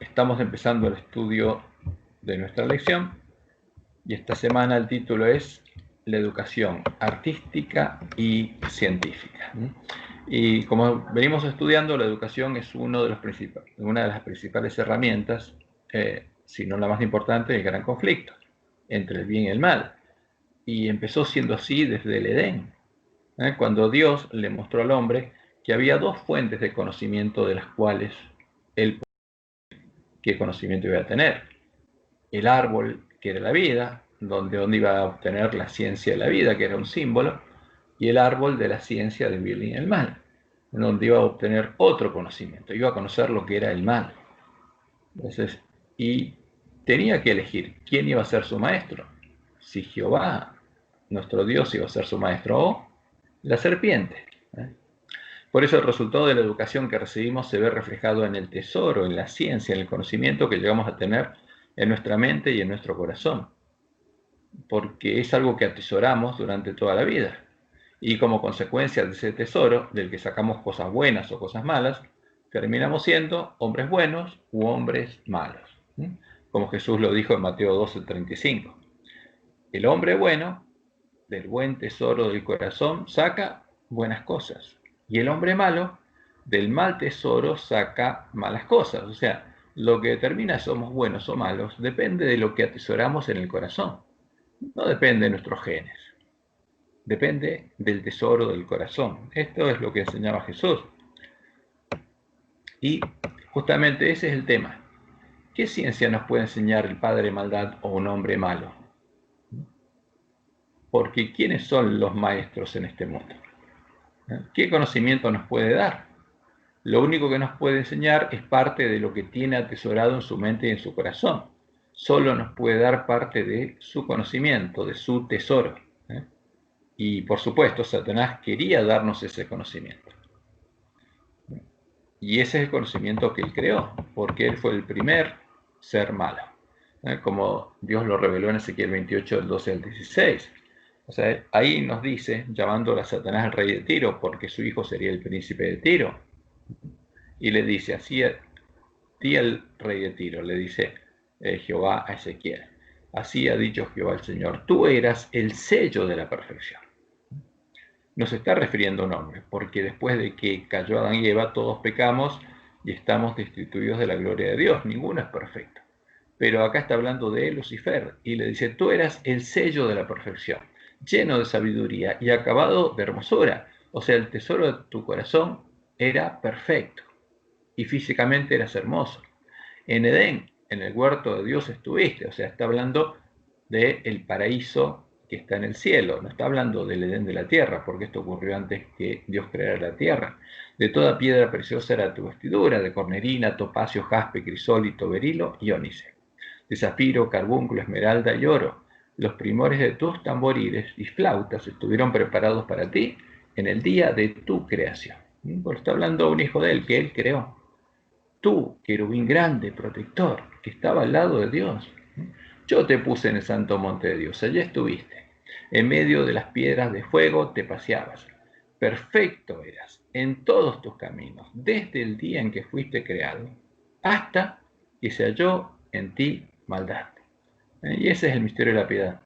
Estamos empezando el estudio de nuestra lección y esta semana el título es la educación artística y científica. Y como venimos estudiando, la educación es una de las principales herramientas, si no la más importante, del gran conflicto entre el bien y el mal. Y empezó siendo así desde el Edén, cuando Dios le mostró al hombre que había dos fuentes de conocimiento de las cuales él, qué conocimiento iba a tener. El árbol, que era la vida, donde iba a obtener la ciencia de la vida, que era un símbolo, y el árbol de la ciencia del bien y el mal, donde iba a obtener otro conocimiento, iba a conocer lo que era el mal. Entonces, y tenía que elegir quién iba a ser su maestro, si Jehová, nuestro Dios, iba a ser su maestro o la serpiente. Por eso el resultado de la educación que recibimos se ve reflejado en el tesoro, en la ciencia, en el conocimiento que llegamos a tener en nuestra mente y en nuestro corazón, porque es algo que atesoramos durante toda la vida. Y como consecuencia de ese tesoro, del que sacamos cosas buenas o cosas malas, terminamos siendo hombres buenos u hombres malos. Como Jesús lo dijo en Mateo 12:35. El hombre bueno, del buen tesoro del corazón, saca buenas cosas. Y el hombre malo, del mal tesoro, saca malas cosas. O sea, lo que determina si somos buenos o malos depende de lo que atesoramos en el corazón. No depende de nuestros genes. Depende del tesoro del corazón. Esto es lo que enseñaba Jesús. Y justamente ese es el tema. ¿Qué ciencia nos puede enseñar el padre maldad o un hombre malo? Porque ¿quiénes son los maestros en este mundo? ¿Qué conocimiento nos puede dar? Lo único que nos puede enseñar es parte de lo que tiene atesorado en su mente y en su corazón. Solo nos puede dar parte de su conocimiento, de su tesoro. Y por supuesto, Satanás quería darnos ese conocimiento. Y ese es el conocimiento que él creó, porque él fue el primer ser malo. Como Dios lo reveló en Ezequiel 28, del 12 al 16. O sea, ahí nos dice, llamándole a Satanás el rey de Tiro, porque su hijo sería el príncipe de Tiro. Y le dice, así a ti el rey de Tiro, le dice Jehová a Ezequiel. Así ha dicho Jehová el Señor, tú eras el sello de la perfección. Nos está refiriendo a un hombre, porque después de que cayó Adán y Eva, todos pecamos y estamos destituidos de la gloria de Dios. Ninguno es perfecto. Pero acá está hablando de Lucifer y le dice, tú eras el sello de la perfección, lleno de sabiduría y acabado de hermosura. O sea, el tesoro de tu corazón era perfecto y físicamente eras hermoso. En Edén, en el huerto de Dios estuviste, o sea, está hablando del paraíso que está en el cielo, no está hablando del Edén de la tierra, porque esto ocurrió antes que Dios creara la tierra. De toda piedra preciosa era tu vestidura, de cornerina, topacio, jaspe, crisólito, berilo y ónice, de zafiro, carbúnculo, esmeralda y oro. Los primores de tus tamboriles y flautas estuvieron preparados para ti en el día de tu creación. Porque está hablando un hijo de él, que él creó. Tú, querubín grande, protector, que estaba al lado de Dios. Yo te puse en el santo monte de Dios, allí estuviste. En medio de las piedras de fuego te paseabas. Perfecto eras en todos tus caminos, desde el día en que fuiste creado, hasta que se halló en ti maldad. Y ese es el misterio de la piedad.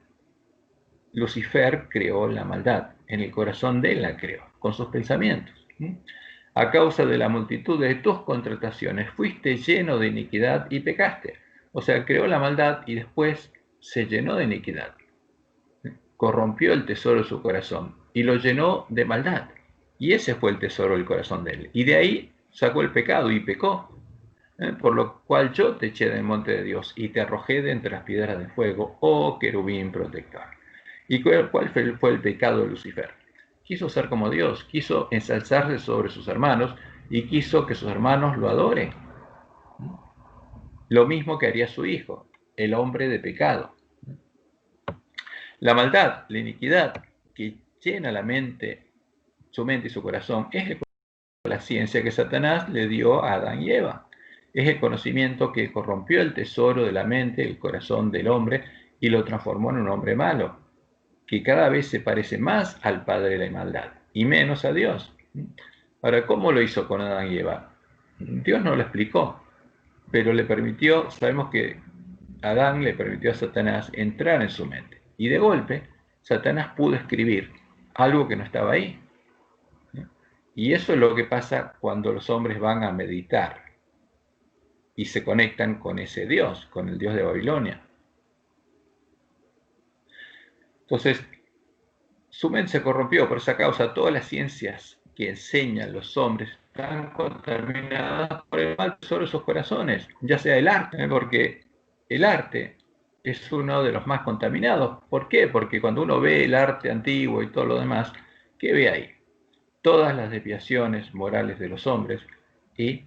Lucifer creó la maldad, en el corazón de él la creó, con sus pensamientos. A causa de la multitud de tus contrataciones fuiste lleno de iniquidad y pecaste. O sea, creó la maldad y después se llenó de iniquidad. Corrompió el tesoro de su corazón y lo llenó de maldad. Y ese fue el tesoro del corazón de él. Y de ahí sacó el pecado y pecó. Por lo cual yo te eché del monte de Dios y te arrojé de entre las piedras de fuego, oh querubín protector. ¿Y cuál fue el pecado de Lucifer? Quiso ser como Dios, quiso ensalzarse sobre sus hermanos y quiso que sus hermanos lo adoren. Lo mismo que haría su hijo, el hombre de pecado. La maldad, la iniquidad que llena su mente y su corazón, es la ciencia que Satanás le dio a Adán y Eva. Es el conocimiento que corrompió el tesoro de la mente, el corazón del hombre y lo transformó en un hombre malo, que cada vez se parece más al padre de la maldad y menos a Dios. Ahora, ¿cómo lo hizo con Adán y Eva? Dios no lo explicó, pero sabemos que Adán le permitió a Satanás entrar en su mente. Y de golpe, Satanás pudo escribir algo que no estaba ahí. Y eso es lo que pasa cuando los hombres van a meditar y se conectan con ese Dios, con el Dios de Babilonia. Entonces, su mente se corrompió. Por esa causa, todas las ciencias que enseñan los hombres están contaminadas por el mal tesoro de sus corazones, ya sea el arte, porque el arte es uno de los más contaminados. ¿Por qué? Porque cuando uno ve el arte antiguo y todo lo demás, ¿qué ve ahí? Todas las desviaciones morales de los hombres y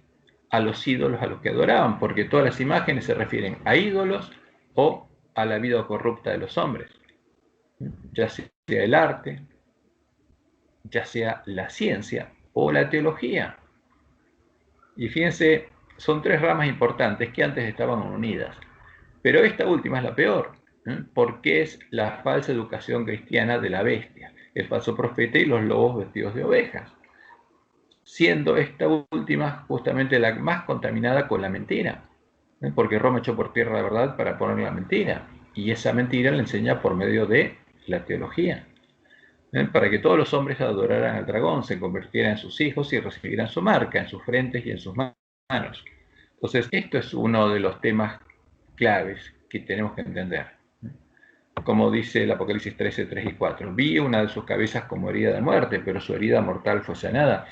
a los ídolos a los que adoraban, porque todas las imágenes se refieren a ídolos o a la vida corrupta de los hombres, ya sea el arte, ya sea la ciencia o la teología. Y fíjense, son tres ramas importantes que antes estaban unidas, pero esta última es la peor, porque es la falsa educación cristiana de la bestia, el falso profeta y los lobos vestidos de ovejas, siendo esta última justamente la más contaminada con la mentira, porque Roma echó por tierra la verdad para poner la mentira, y esa mentira la enseña por medio de la teología, para que todos los hombres adoraran al dragón, se convirtieran en sus hijos y recibieran su marca en sus frentes y en sus manos. Entonces, esto es uno de los temas claves que tenemos que entender. Como dice el Apocalipsis 13, 3 y 4. Vi una de sus cabezas como herida de muerte, pero su herida mortal fue sanada.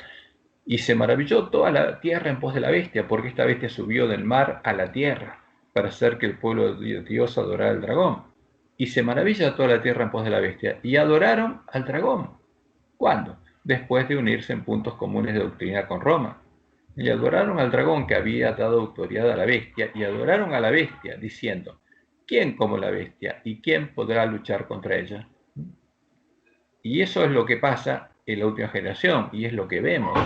Y se maravilló toda la tierra en pos de la bestia, porque esta bestia subió del mar a la tierra, para hacer que el pueblo de Dios adorara al dragón. Y se maravilla toda la tierra en pos de la bestia, y adoraron al dragón. ¿Cuándo? Después de unirse en puntos comunes de doctrina con Roma. Y adoraron al dragón que había dado autoridad a la bestia, y adoraron a la bestia, diciendo, ¿quién como la bestia? ¿Y quién podrá luchar contra ella? Y eso es lo que pasa en la última generación, y es lo que vemos,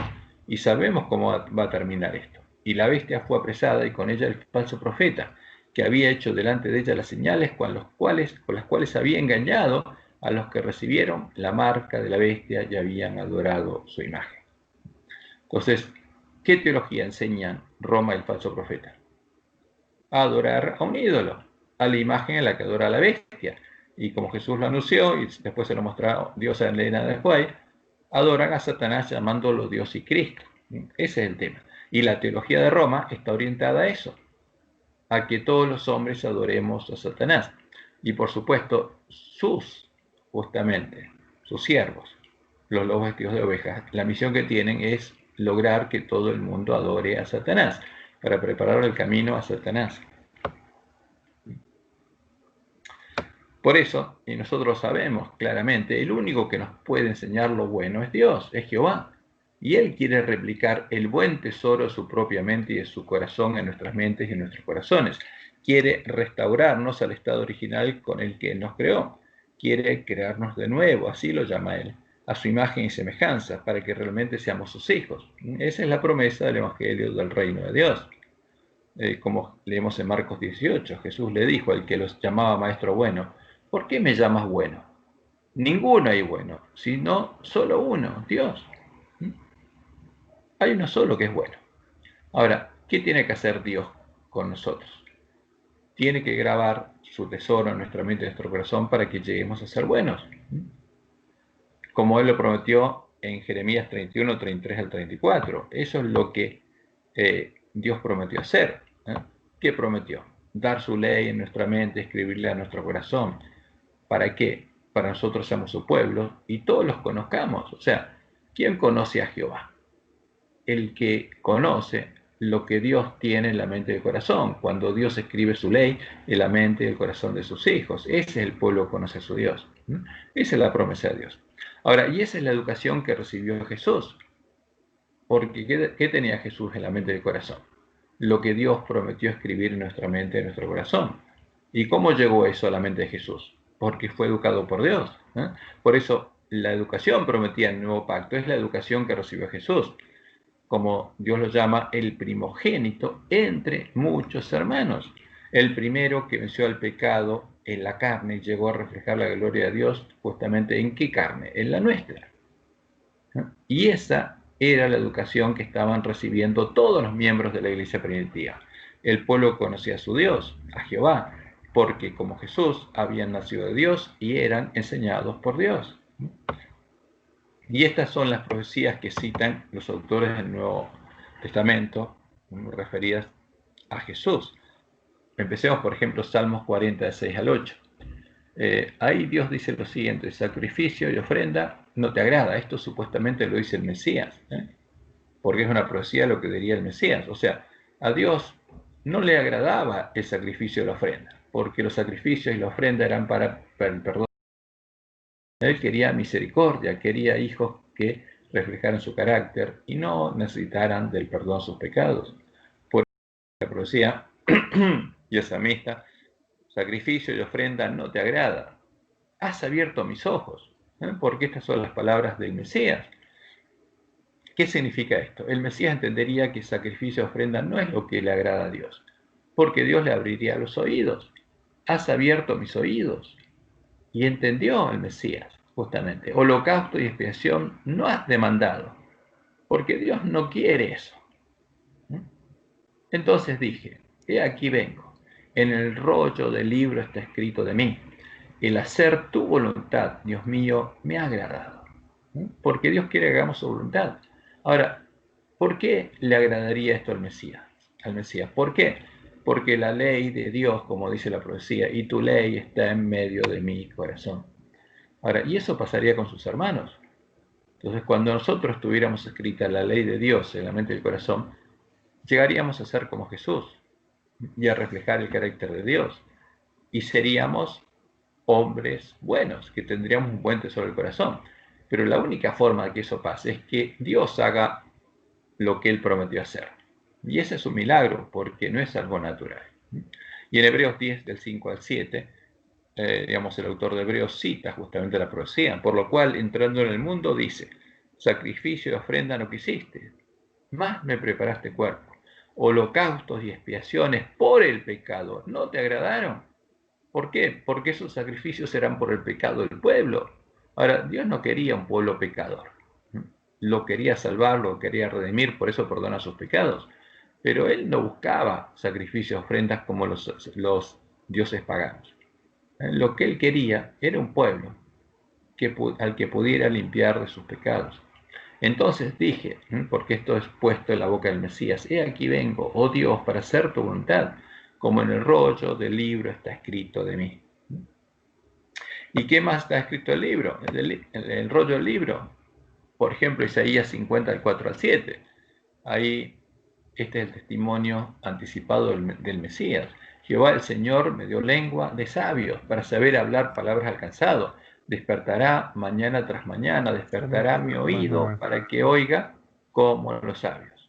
y sabemos cómo va a terminar esto. Y la bestia fue apresada, y con ella el falso profeta, que había hecho delante de ella las señales con las cuales había engañado a los que recibieron la marca de la bestia y habían adorado su imagen. Entonces, ¿qué teología enseñan Roma y el falso profeta? A adorar a un ídolo, a la imagen en la que adora a la bestia. Y como Jesús lo anunció, y después se lo mostró Dios a Elena de Juárez, adoran a Satanás llamándolo Dios y Cristo. Ese es el tema. Y la teología de Roma está orientada a eso, a que todos los hombres adoremos a Satanás. Y por supuesto, justamente, sus siervos, los lobos vestidos de ovejas, la misión que tienen es lograr que todo el mundo adore a Satanás, para preparar el camino a Satanás. Por eso, y nosotros sabemos claramente, el único que nos puede enseñar lo bueno es Dios, es Jehová. Y Él quiere replicar el buen tesoro de su propia mente y de su corazón en nuestras mentes y en nuestros corazones. Quiere restaurarnos al estado original con el que Él nos creó. Quiere crearnos de nuevo, así lo llama Él, a su imagen y semejanza, para que realmente seamos sus hijos. Esa es la promesa del Evangelio del Reino de Dios. Como leemos en Marcos 18, Jesús le dijo al que los llamaba maestro bueno, ¿por qué me llamas bueno? Ninguno hay bueno, sino solo uno, Dios. Hay uno solo que es bueno. Ahora, ¿qué tiene que hacer Dios con nosotros? Tiene que grabar su tesoro en nuestra mente y en nuestro corazón para que lleguemos a ser buenos. Como Él lo prometió en Jeremías 31, 33 al 34. Eso es lo que Dios prometió hacer. ¿Qué prometió? Dar su ley en nuestra mente, escribirla en nuestro corazón. ¿Para qué? Para nosotros seamos su pueblo y todos los conozcamos. O sea, ¿quién conoce a Jehová? El que conoce lo que Dios tiene en la mente y el corazón. Cuando Dios escribe su ley en la mente y el corazón de sus hijos. Ese es el pueblo que conoce a su Dios. Esa es la promesa de Dios. Ahora, y esa es la educación que recibió Jesús. Porque ¿qué tenía Jesús en la mente y el corazón? Lo que Dios prometió escribir en nuestra mente y en nuestro corazón. ¿Y cómo llegó eso a la mente de Jesús? Porque fue educado por Dios. Por eso la educación prometida en el nuevo pacto es la educación que recibió Jesús, como Dios lo llama, el primogénito entre muchos hermanos. El primero que venció al pecado en la carne y llegó a reflejar la gloria de Dios, justamente ¿en qué carne? En la nuestra. Y esa era la educación que estaban recibiendo todos los miembros de la iglesia primitiva. El pueblo conocía a su Dios, a Jehová, porque como Jesús habían nacido de Dios y eran enseñados por Dios. Y estas son las profecías que citan los autores del Nuevo Testamento referidas a Jesús. Empecemos, por ejemplo, Salmos 40, de 6 al 8. Ahí Dios dice lo siguiente: sacrificio y ofrenda no te agrada. Esto supuestamente lo dice el Mesías, porque es una profecía de lo que diría el Mesías. O sea, a Dios no le agradaba el sacrificio y la ofrenda, porque los sacrificios y la ofrenda eran para el perdón. Él quería misericordia, quería hijos que reflejaran su carácter y no necesitaran del perdón de sus pecados. Por eso la profecía y el salmista: sacrificio y ofrenda no te agrada. Has abierto mis ojos, porque estas son las palabras del Mesías. ¿Qué significa esto? El Mesías entendería que sacrificio y ofrenda no es lo que le agrada a Dios, porque Dios le abriría los oídos. Has abierto mis oídos. Y entendió el Mesías, justamente: holocausto y expiación no has demandado, porque Dios no quiere eso. Entonces dije: he aquí vengo, en el rollo del libro está escrito de mí, el hacer tu voluntad, Dios mío, me ha agradado. Porque Dios quiere que hagamos su voluntad. Ahora, ¿por qué le agradaría esto al Mesías? ¿Por qué? Porque la ley de Dios, como dice la profecía, y tu ley está en medio de mi corazón. Ahora, y eso pasaría con sus hermanos. Entonces, cuando nosotros tuviéramos escrita la ley de Dios en la mente y el corazón, llegaríamos a ser como Jesús y a reflejar el carácter de Dios. Y seríamos hombres buenos, que tendríamos un buen tesoro del corazón. Pero la única forma de que eso pase es que Dios haga lo que Él prometió hacer. Y ese es un milagro, porque no es algo natural. Y en Hebreos 10, del 5 al 7, el autor de Hebreos cita justamente la profecía, por lo cual, entrando en el mundo, dice: sacrificio y ofrenda no quisiste, más me preparaste cuerpo. Holocaustos y expiaciones por el pecado no te agradaron. ¿Por qué? Porque esos sacrificios eran por el pecado del pueblo. Ahora, Dios no quería un pueblo pecador. Lo quería salvar, lo quería redimir, por eso perdona sus pecados. Pero Él no buscaba sacrificios, ofrendas como los dioses paganos. Lo que Él quería era un pueblo al que pudiera limpiar de sus pecados. Entonces dije, porque esto es puesto en la boca del Mesías: he aquí vengo, oh Dios, para hacer tu voluntad, como en el rollo del libro está escrito de mí. ¿Y qué más está escrito en el libro? El rollo del libro. Por ejemplo, Isaías 50, del 4 al 7. Ahí, este es el testimonio anticipado del Mesías. Jehová el Señor me dio lengua de sabios para saber hablar palabras alcanzadas. Despertará mañana tras mañana, despertará mi oído para que oiga como los sabios.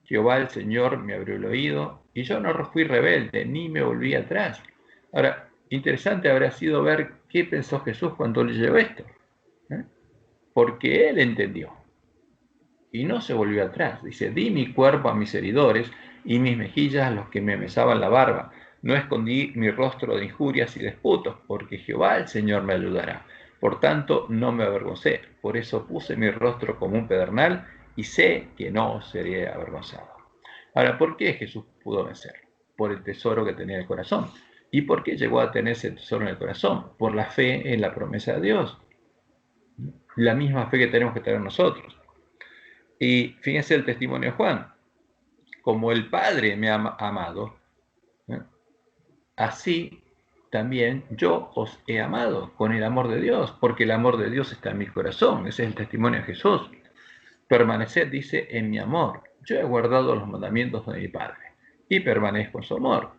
Jehová el Señor me abrió el oído y yo no fui rebelde ni me volví atrás. Ahora, interesante habrá sido ver qué pensó Jesús cuando le llegó esto, porque él entendió y no se volvió atrás. Dice: di mi cuerpo a mis heridores y mis mejillas a los que me mesaban la barba. No escondí mi rostro de injurias y disputos, porque Jehová el Señor me ayudará. Por tanto, no me avergoncé. Por eso puse mi rostro como un pedernal y sé que no seré avergonzado. Ahora, ¿por qué Jesús pudo vencer? Por el tesoro que tenía en el corazón. ¿Y por qué llegó a tener ese tesoro en el corazón? Por la fe en la promesa de Dios. La misma fe que tenemos que tener nosotros. Y fíjense el testimonio de Juan: como el Padre me ha amado, así también yo os he amado con el amor de Dios, porque el amor de Dios está en mi corazón. Ese es el testimonio de Jesús. Permaneced, dice, en mi amor. Yo he guardado los mandamientos de mi Padre y permanezco en su amor.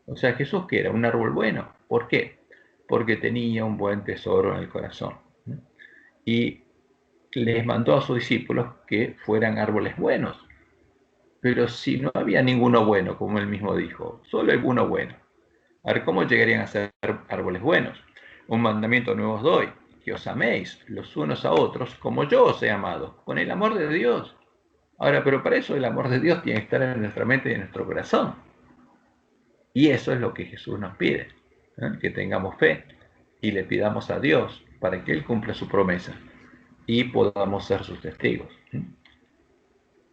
O sea, Jesús, que era un árbol bueno. ¿Por qué? Porque tenía un buen tesoro en el corazón. Y les mandó a sus discípulos que fueran árboles buenos. Pero si no había ninguno bueno, como él mismo dijo, solo alguno bueno, a ver, ¿cómo llegarían a ser árboles buenos? Un mandamiento nuevo os doy: que os améis los unos a otros como yo os he amado, con el amor de Dios. Ahora, pero para eso el amor de Dios tiene que estar en nuestra mente y en nuestro corazón. Y eso es lo que Jesús nos pide, que tengamos fe y le pidamos a Dios para que Él cumpla su promesa y podamos ser sus testigos.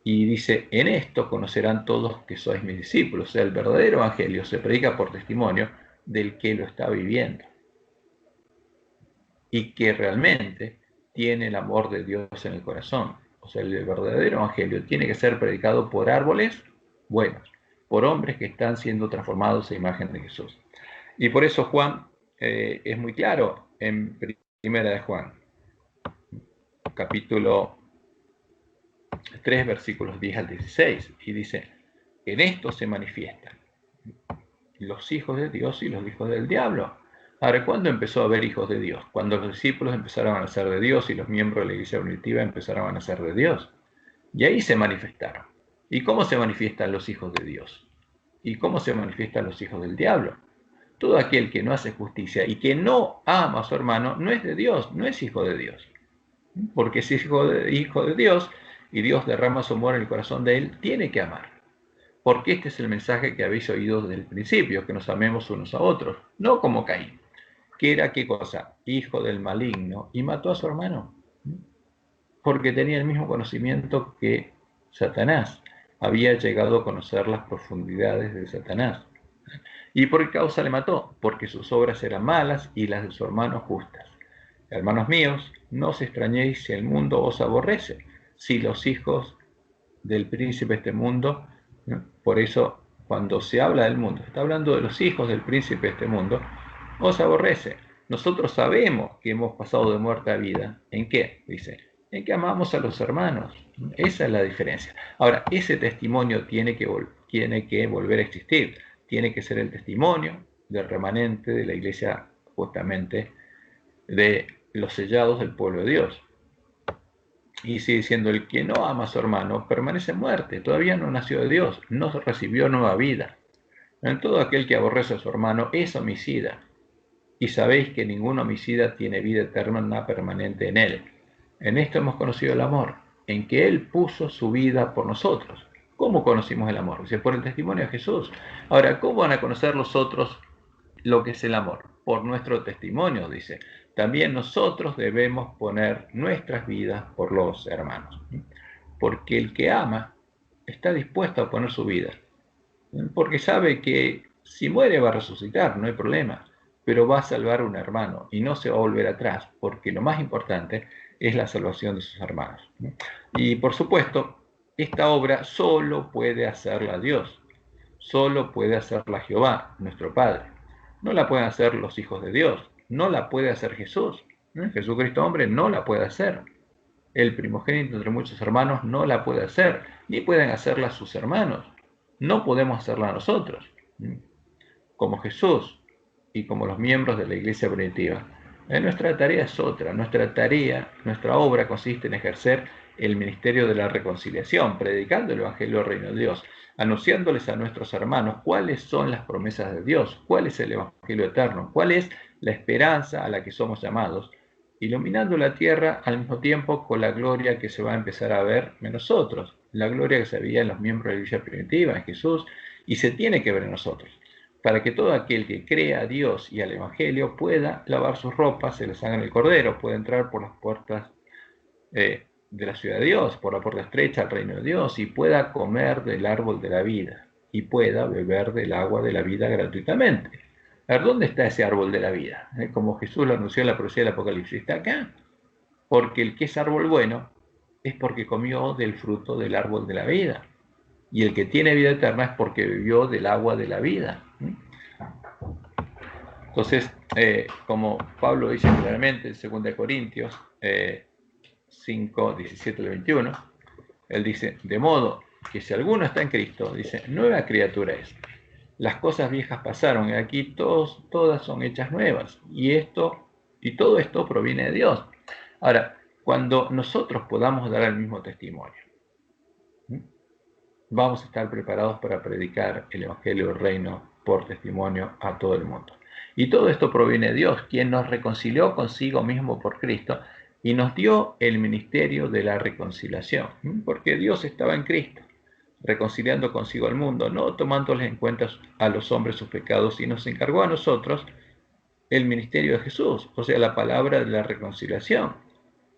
Y dice, en esto conocerán todos que sois mis discípulos. O sea, el verdadero evangelio se predica por testimonio del que lo está viviendo y que realmente tiene el amor de Dios en el corazón. O sea, el verdadero evangelio tiene que ser predicado por árboles buenos, por hombres que están siendo transformados a imagen de Jesús. Y por eso Juan es muy claro en Primera de Juan, capítulo 3, versículos 10 al 16, y dice, en esto se manifiestan los hijos de Dios y los hijos del diablo. Ahora, ¿cuándo empezó a haber hijos de Dios? Cuando los discípulos empezaron a nacer de Dios y los miembros de la iglesia primitiva empezaron a nacer de Dios. Y ahí se manifestaron. ¿Y cómo se manifiestan los hijos de Dios? ¿Y cómo se manifiestan los hijos del diablo? Todo aquel que no hace justicia y que no ama a su hermano no es de Dios, no es hijo de Dios. Porque si es hijo de Dios y Dios derrama su amor en el corazón de él, tiene que amar. Porque este es el mensaje que habéis oído desde el principio, que nos amemos unos a otros, no como Caín, que era qué cosa, hijo del maligno, y mató a su hermano, porque tenía el mismo conocimiento que Satanás, había llegado a conocer las profundidades de Satanás. ¿Y por qué causa le mató? Porque sus obras eran malas y las de su hermano justas. Hermanos míos, no os extrañéis si el mundo os aborrece, si los hijos del príncipe de este mundo, ¿no? Por eso cuando se habla del mundo, está hablando de los hijos del príncipe de este mundo, os aborrece. Nosotros sabemos que hemos pasado de muerte a vida. ¿En qué? Dice, en que amamos a los hermanos. Esa es la diferencia. Ahora, ese testimonio tiene que volver a existir. Tiene que ser el testimonio del remanente de la iglesia, justamente de los sellados del pueblo de Dios. Y sigue diciendo, el que no ama a su hermano permanece en muerte, todavía no nació de Dios, no recibió nueva vida. En todo aquel que aborrece a su hermano es homicida, y sabéis que ningún homicida tiene vida eterna permanente en él. En esto hemos conocido el amor, en que Él puso su vida por nosotros. ¿Cómo conocimos el amor? Dice, por el testimonio de Jesús. Ahora, ¿cómo van a conocer los otros lo que es el amor? Por nuestro testimonio, dice. También nosotros debemos poner nuestras vidas por los hermanos. Porque el que ama está dispuesto a poner su vida. Porque sabe que si muere va a resucitar, no hay problema. Pero va a salvar a un hermano y no se va a volver atrás, porque lo más importante es la salvación de sus hermanos. Y por supuesto, esta obra solo puede hacerla Dios, solo puede hacerla Jehová, nuestro Padre. No la pueden hacer los hijos de Dios, no la puede hacer Jesús. Jesucristo hombre no la puede hacer. El primogénito entre muchos hermanos no la puede hacer, ni pueden hacerla sus hermanos. No podemos hacerla nosotros, como Jesús y como los miembros de la iglesia primitiva. Nuestra tarea es otra. Nuestra obra consiste en ejercer el ministerio de la reconciliación, predicando el evangelio del reino de Dios, anunciándoles a nuestros hermanos cuáles son las promesas de Dios, cuál es el evangelio eterno, cuál es la esperanza a la que somos llamados, iluminando la tierra al mismo tiempo con la gloria que se va a empezar a ver en nosotros, la gloria que se veía en los miembros de la iglesia primitiva, en Jesús, y se tiene que ver en nosotros, para que todo aquel que crea a Dios y al Evangelio pueda lavar sus ropas, se le sangre el cordero, pueda entrar por las puertas de la ciudad de Dios, por la puerta estrecha al reino de Dios, y pueda comer del árbol de la vida, y pueda beber del agua de la vida gratuitamente. A ver, ¿dónde está ese árbol de la vida? Como Jesús lo anunció en la profecía del Apocalipsis, está acá. Porque el que es árbol bueno es porque comió del fruto del árbol de la vida. Y el que tiene vida eterna es porque bebió del agua de la vida. Entonces, como Pablo dice claramente en 2 Corintios 5, 17 al 21, él dice, de modo que si alguno está en Cristo, dice, nueva criatura es. Las cosas viejas pasaron y aquí todas son hechas nuevas. Y todo esto proviene de Dios. Ahora, cuando nosotros podamos dar el mismo testimonio, vamos a estar preparados para predicar el Evangelio del Reino por testimonio a todo el mundo. Y todo esto proviene de Dios, quien nos reconcilió consigo mismo por Cristo y nos dio el ministerio de la reconciliación, porque Dios estaba en Cristo, reconciliando consigo al mundo, no tomándoles en cuenta a los hombres sus pecados, y nos encargó a nosotros el ministerio de Jesús, o sea, la palabra de la reconciliación.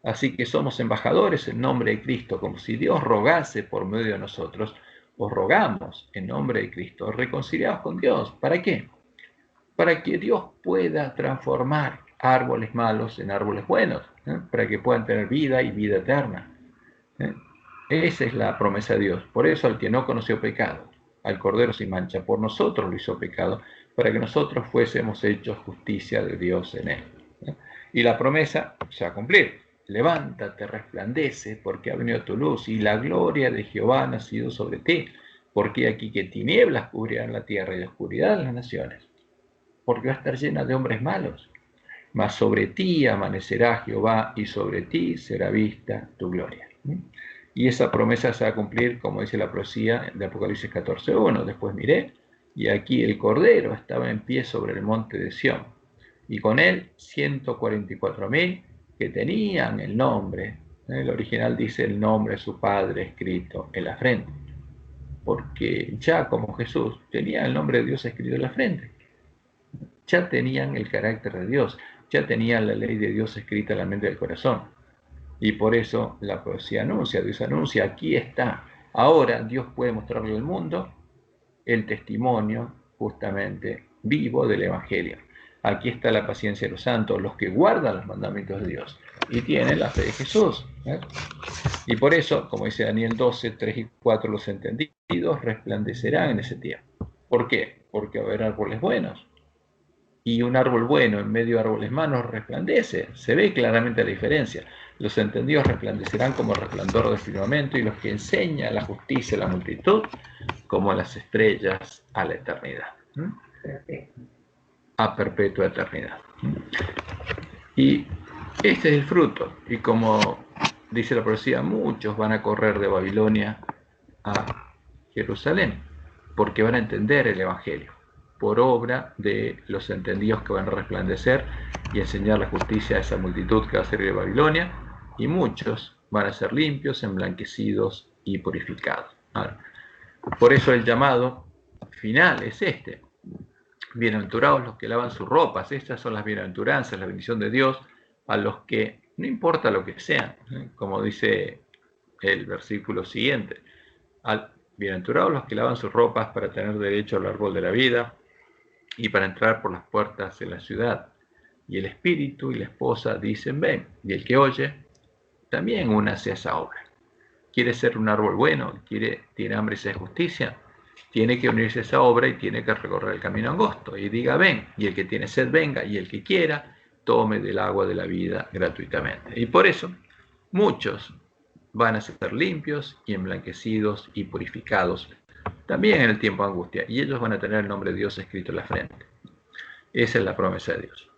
Así que somos embajadores en nombre de Cristo, como si Dios rogase por medio de nosotros. Os rogamos en nombre de Cristo, reconciliados con Dios. ¿Para qué? Para que Dios pueda transformar árboles malos en árboles buenos, para que puedan tener vida y vida eterna. Esa es la promesa de Dios. Por eso al que no conoció pecado, al Cordero sin mancha, por nosotros lo hizo pecado, para que nosotros fuésemos hechos justicia de Dios en él. Y la promesa se va a cumplir. Levántate, resplandece, porque ha venido tu luz, y la gloria de Jehová ha nacido sobre ti. Porque aquí que tinieblas cubrirán la tierra y la oscuridad las naciones. Porque va a estar llena de hombres malos. Mas sobre ti amanecerá Jehová, y sobre ti será vista tu gloria. Y esa promesa se va a cumplir, como dice la profecía de Apocalipsis 14:1. Después miré, y aquí el Cordero estaba en pie sobre el monte de Sión, y con él 144.000 que tenían el nombre. El original dice el nombre de su Padre escrito en la frente, porque ya como Jesús tenía el nombre de Dios escrito en la frente, ya tenían el carácter de Dios, ya tenían la ley de Dios escrita en la mente del corazón. Y por eso la profecía anuncia, Dios anuncia, aquí está. Ahora Dios puede mostrarle al mundo el testimonio justamente vivo del Evangelio. Aquí está la paciencia de los santos, los que guardan los mandamientos de Dios y tienen la fe de Jesús. Y por eso, como dice Daniel 12, 3 y 4, los entendidos resplandecerán en ese tiempo. ¿Por qué? Porque va a haber árboles buenos. Y un árbol bueno en medio de árboles malos resplandece. Se ve claramente la diferencia. Los entendidos resplandecerán como el resplandor del firmamento, y los que enseñan la justicia a la multitud como las estrellas a la eternidad. A perpetua eternidad. Y este es el fruto. Y como dice la profecía, muchos van a correr de Babilonia a Jerusalén, porque van a entender el Evangelio, por obra de los entendidos que van a resplandecer y enseñar la justicia a esa multitud que va a salir de Babilonia, y muchos van a ser limpios, emblanquecidos y purificados. Ahora, por eso el llamado final es este: bienaventurados los que lavan sus ropas. Estas son las bienaventuranzas, la bendición de Dios a los que, no importa lo que sean, como dice el versículo siguiente, bienaventurados los que lavan sus ropas para tener derecho al árbol de la vida y para entrar por las puertas de la ciudad. Y el espíritu y la esposa dicen ven, y el que oye también únase a esa obra. ¿Quiere ser un árbol bueno? ¿Tiene hambre y sed de justicia? Tiene que unirse a esa obra y tiene que recorrer el camino angosto. Y diga ven, y el que tiene sed venga, y el que quiera tome del agua de la vida gratuitamente. Y por eso muchos van a ser limpios y emblanquecidos y purificados también en el tiempo de angustia, y ellos van a tener el nombre de Dios escrito en la frente. Esa es la promesa de Dios.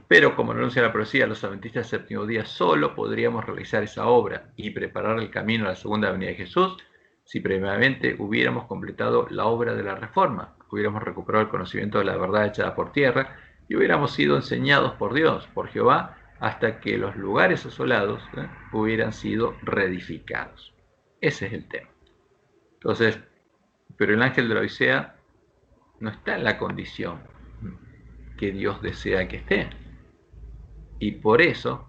Pero como anuncia la profecía, los adventistas del séptimo día solo podríamos realizar esa obra y preparar el camino a la segunda venida de Jesús si previamente hubiéramos completado la obra de la reforma, hubiéramos recuperado el conocimiento de la verdad echada por tierra y hubiéramos sido enseñados por Dios, por Jehová, hasta que los lugares asolados hubieran sido reedificados. Ese es el tema. Entonces, pero el ángel de la Odisea no está en la condición que Dios desea que esté. Y por eso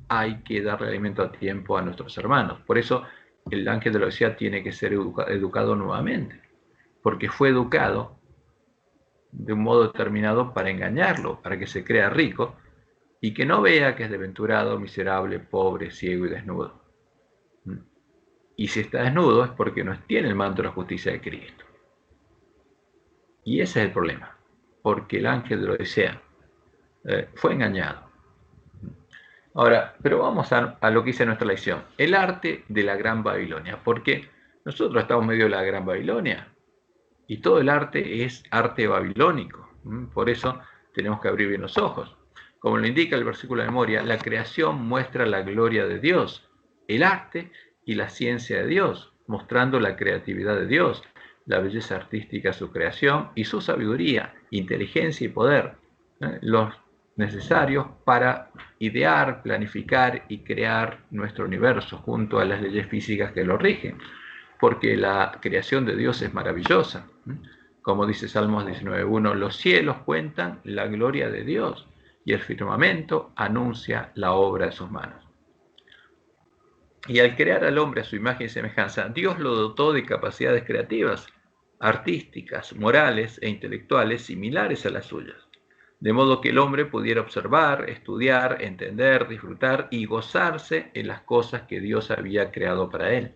hay que darle alimento a tiempo a nuestros hermanos. Por eso el ángel de la Odisea tiene que ser educado nuevamente, porque fue educado de un modo determinado para engañarlo, para que se crea rico y que no vea que es desventurado, miserable, pobre, ciego y desnudo. Y si está desnudo es porque no tiene el manto de la justicia de Cristo. Y ese es el problema, porque el ángel de la Odisea fue engañado. Ahora, pero vamos a lo que dice nuestra lección, el arte de la Gran Babilonia, porque nosotros estamos en medio de la Gran Babilonia y todo el arte es arte babilónico. Por eso tenemos que abrir bien los ojos. Como lo indica el versículo de memoria, la creación muestra la gloria de Dios, el arte y la ciencia de Dios, mostrando la creatividad de Dios, la belleza artística de su creación y su sabiduría, inteligencia y poder, los necesarios para idear, planificar y crear nuestro universo junto a las leyes físicas que lo rigen, porque la creación de Dios es maravillosa. Como dice Salmos 19:1, los cielos cuentan la gloria de Dios y el firmamento anuncia la obra de sus manos. Y al crear al hombre a su imagen y semejanza, Dios lo dotó de capacidades creativas, artísticas, morales e intelectuales similares a las suyas, de modo que el hombre pudiera observar, estudiar, entender, disfrutar y gozarse en las cosas que Dios había creado para él.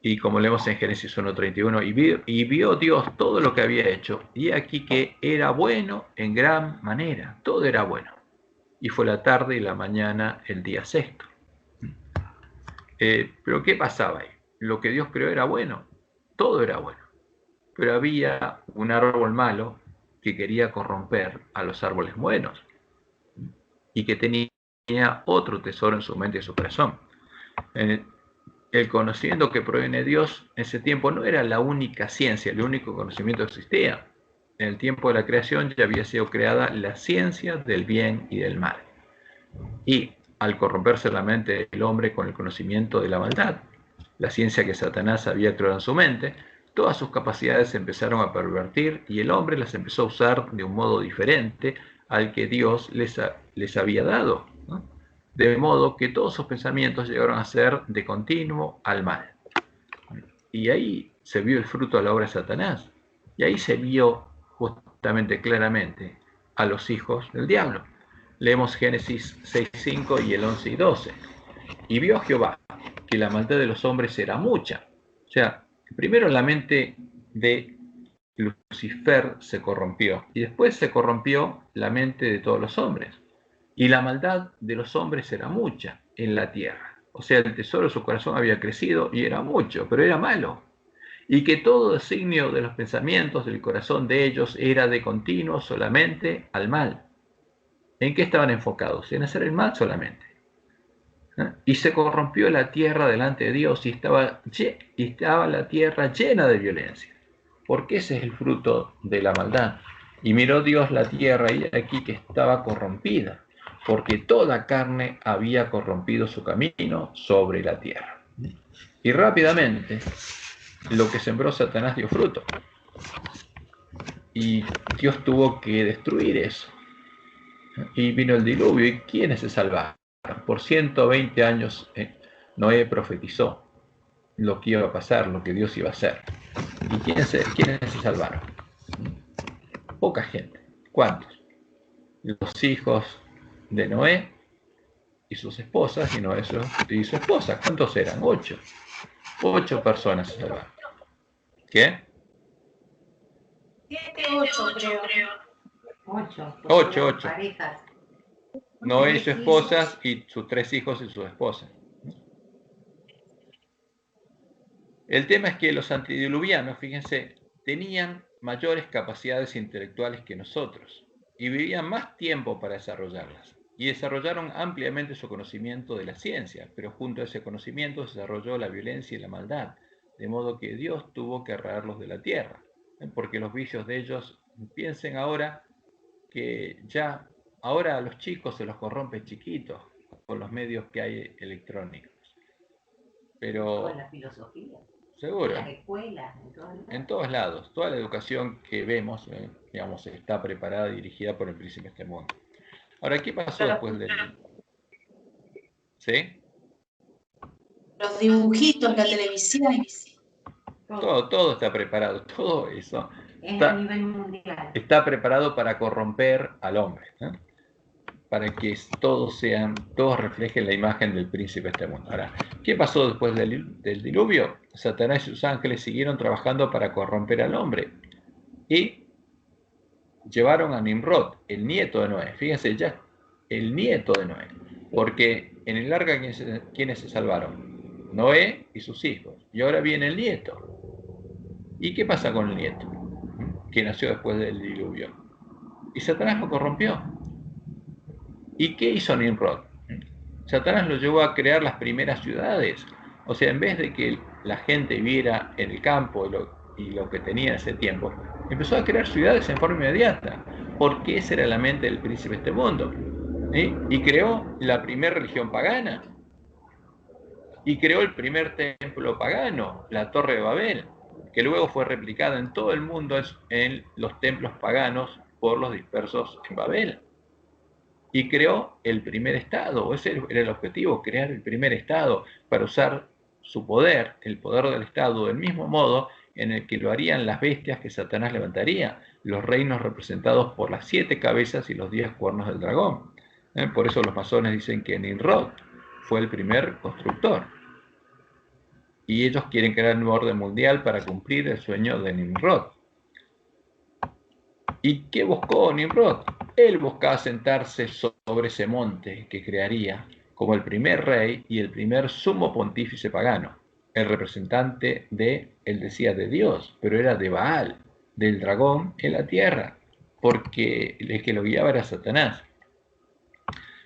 Y como leemos en Génesis 1:31, y vio Dios todo lo que había hecho, y aquí que era bueno en gran manera, todo era bueno. Y fue la tarde y la mañana el día sexto. Pero ¿qué pasaba ahí? Lo que Dios creó era bueno, todo era bueno. Pero había un árbol malo que quería corromper a los árboles buenos y que tenía otro tesoro en su mente y su corazón. El conocimiento que proviene de Dios en ese tiempo no era la única ciencia, el único conocimiento que existía. En el tiempo de la creación ya había sido creada la ciencia del bien y del mal. Y al corromperse la mente del hombre con el conocimiento de la maldad, la ciencia que Satanás había creado en su mente, todas sus capacidades se empezaron a pervertir y el hombre las empezó a usar de un modo diferente al que Dios les había dado, ¿no? De modo que todos sus pensamientos llegaron a ser de continuo al mal. Y ahí se vio el fruto de la obra de Satanás. Y ahí se vio justamente claramente a los hijos del diablo. Leemos Génesis 6:5 y el 11 y 12. Y vio Jehová que la maldad de los hombres era mucha. O sea, primero la mente de Lucifer se corrompió y después se corrompió la mente de todos los hombres. Y la maldad de los hombres era mucha en la tierra. O sea, el tesoro de su corazón había crecido y era mucho, pero era malo. Y que todo designio de los pensamientos del corazón de ellos era de continuo solamente al mal. ¿En qué estaban enfocados? En hacer el mal solamente. Y se corrompió la tierra delante de Dios y estaba la tierra llena de violencia, porque ese es el fruto de la maldad. Y miró Dios la tierra y aquí que estaba corrompida, porque toda carne había corrompido su camino sobre la tierra. Y rápidamente lo que sembró Satanás dio fruto. Y Dios tuvo que destruir eso. Y vino el diluvio. ¿Y quiénes se salvaron? Por 120 años Noé profetizó lo que iba a pasar, lo que Dios iba a hacer. ¿Y quiénes se salvaron? Poca gente. ¿Cuántos? Los hijos de Noé y sus esposas, y Noé y su esposa. ¿Cuántos eran? 8. 8 personas se salvaron. ¿Qué? 8, creo. 8. Noé y sus esposas y sus 3 hijos y sus esposas. El tema es que los antediluvianos, fíjense, tenían mayores capacidades intelectuales que nosotros y vivían más tiempo para desarrollarlas. Y desarrollaron ampliamente su conocimiento de la ciencia, pero junto a ese conocimiento se desarrolló la violencia y la maldad, de modo que Dios tuvo que arraerlos de la tierra, porque los vicios de ellos, piensen ahora que ya ahora a los chicos se los corrompe chiquitos con los medios que hay electrónicos. Pero con la filosofía. seguro. En las escuelas, en todos lados. Toda la educación que vemos, digamos, está preparada y dirigida por el príncipe de este mundo. Ahora, ¿qué pasó después del...? ¿Sí? Los dibujitos, la televisión. Todo está preparado, todo eso a nivel mundial. Está preparado para corromper al hombre, ¿eh? Para que todos reflejen la imagen del príncipe de este mundo. Ahora, ¿qué pasó después del diluvio? Satanás y sus ángeles siguieron trabajando para corromper al hombre y llevaron a Nimrod, el nieto de Noé. Fíjense ya, el nieto de Noé, porque en el arca ¿quiénes se salvaron? Noé y sus hijos. Y ahora viene el nieto. ¿Y qué pasa con el nieto? Que nació después del diluvio. Y Satanás lo corrompió. ¿Y qué hizo Nimrod? Satanás lo llevó a crear las primeras ciudades. O sea, en vez de que la gente viviera en el campo y lo que tenía en ese tiempo, empezó a crear ciudades en forma inmediata, porque esa era la mente del príncipe de este mundo. Y creó la primera religión pagana. Y creó el primer templo pagano, la Torre de Babel, que luego fue replicada en todo el mundo en los templos paganos por los dispersos en Babel. Y creó el primer estado, ese era el objetivo, crear el primer estado para usar su poder, el poder del estado, del mismo modo en el que lo harían las bestias que Satanás levantaría, los reinos representados por las 7 cabezas y los 10 cuernos del dragón. Por eso los masones dicen que Nimrod fue el primer constructor. Y ellos quieren crear un orden mundial para cumplir el sueño de Nimrod. ¿Y qué buscó Nimrod? Él buscaba sentarse sobre ese monte que crearía como el primer rey y el primer sumo pontífice pagano, el representante de, él decía, de Dios, pero era de Baal, del dragón en la tierra, porque el que lo guiaba era Satanás.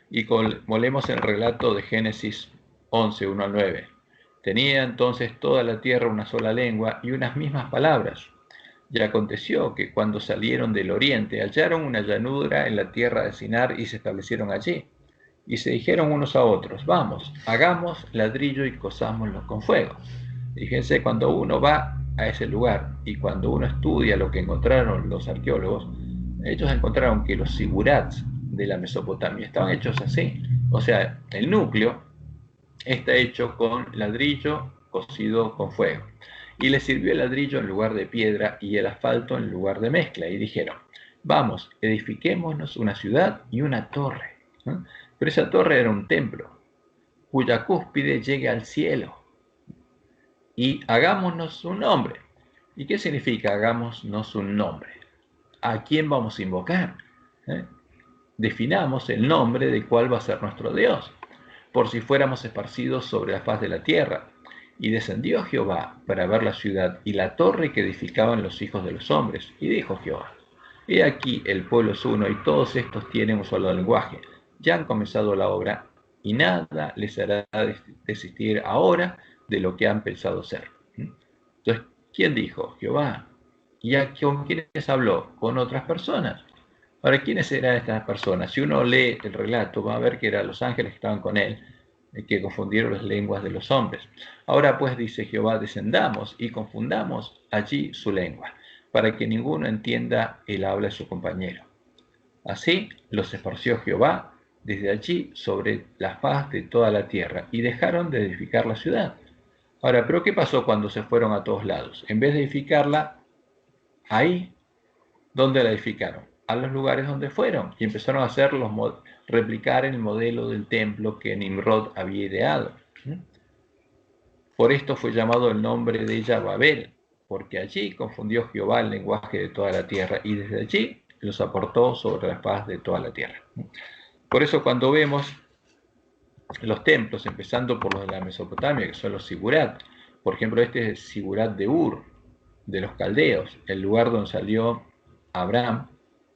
Y como leemos en el relato de Génesis 11, 1 al 9, tenía entonces toda la tierra una sola lengua y unas mismas palabras. Y aconteció que cuando salieron del oriente hallaron una llanura en la tierra de Sinar y se establecieron allí. Y se dijeron unos a otros, vamos, hagamos ladrillo y cosámoslo con fuego. Fíjense, cuando uno va a ese lugar y cuando uno estudia lo que encontraron los arqueólogos, ellos encontraron que los sigurats de la Mesopotamia estaban hechos así. O sea, el núcleo está hecho con ladrillo cocido con fuego. Y les sirvió el ladrillo en lugar de piedra y el asfalto en lugar de mezcla. Y dijeron, vamos, edifiquémonos una ciudad y una torre. Pero esa torre era un templo, cuya cúspide llegue al cielo. Y hagámonos un nombre. ¿Y qué significa hagámonos un nombre? ¿A quién vamos a invocar? Definamos el nombre de cuál va a ser nuestro Dios, por si fuéramos esparcidos sobre la faz de la tierra. Y descendió Jehová para ver la ciudad y la torre que edificaban los hijos de los hombres. Y dijo Jehová, he aquí el pueblo es uno y todos estos tienen un solo lenguaje. Ya han comenzado la obra y nada les hará desistir ahora de lo que han pensado ser. Entonces, ¿quién dijo? Jehová. ¿Y con quiénes habló? Con otras personas. Ahora, ¿quiénes eran estas personas? Si uno lee el relato, va a ver que eran los ángeles que estaban con él, que confundieron las lenguas de los hombres. Ahora pues, dice Jehová, descendamos y confundamos allí su lengua, para que ninguno entienda el habla de su compañero. Así los esparció Jehová desde allí sobre la faz de toda la tierra, y dejaron de edificar la ciudad. Ahora, ¿pero qué pasó cuando se fueron a todos lados? En vez de edificarla ahí, ¿dónde la edificaron? A los lugares donde fueron, y empezaron a replicar el modelo del templo que Nimrod había ideado. Por esto fue llamado el nombre de ella Babel, porque allí confundió Jehová el lenguaje de toda la tierra, y desde allí los aportó sobre la faz de toda la tierra. Por eso cuando vemos los templos, empezando por los de la Mesopotamia, que son los sigurat, por ejemplo, este es el sigurat de Ur, de los caldeos, el lugar donde salió Abraham.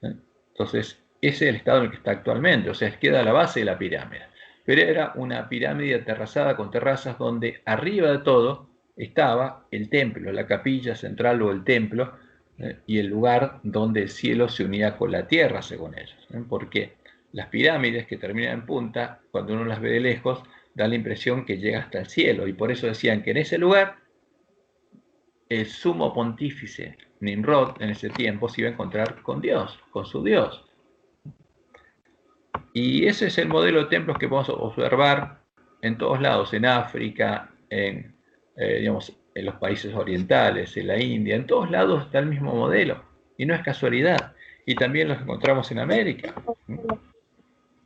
Entonces, ese es el estado en el que está actualmente, o sea, queda la base de la pirámide. Pero era una pirámide aterrazada con terrazas donde arriba de todo estaba el templo, la capilla central o el templo, y el lugar donde el cielo se unía con la tierra, según ellos. Porque las pirámides que terminan en punta, cuando uno las ve de lejos, da la impresión que llega hasta el cielo, y por eso decían que en ese lugar el sumo pontífice Nimrod en ese tiempo se iba a encontrar con Dios, con su Dios. Y ese es el modelo de templos que podemos observar en todos lados, en África, en los países orientales, en la India, en todos lados está el mismo modelo, y no es casualidad. Y también los encontramos en América.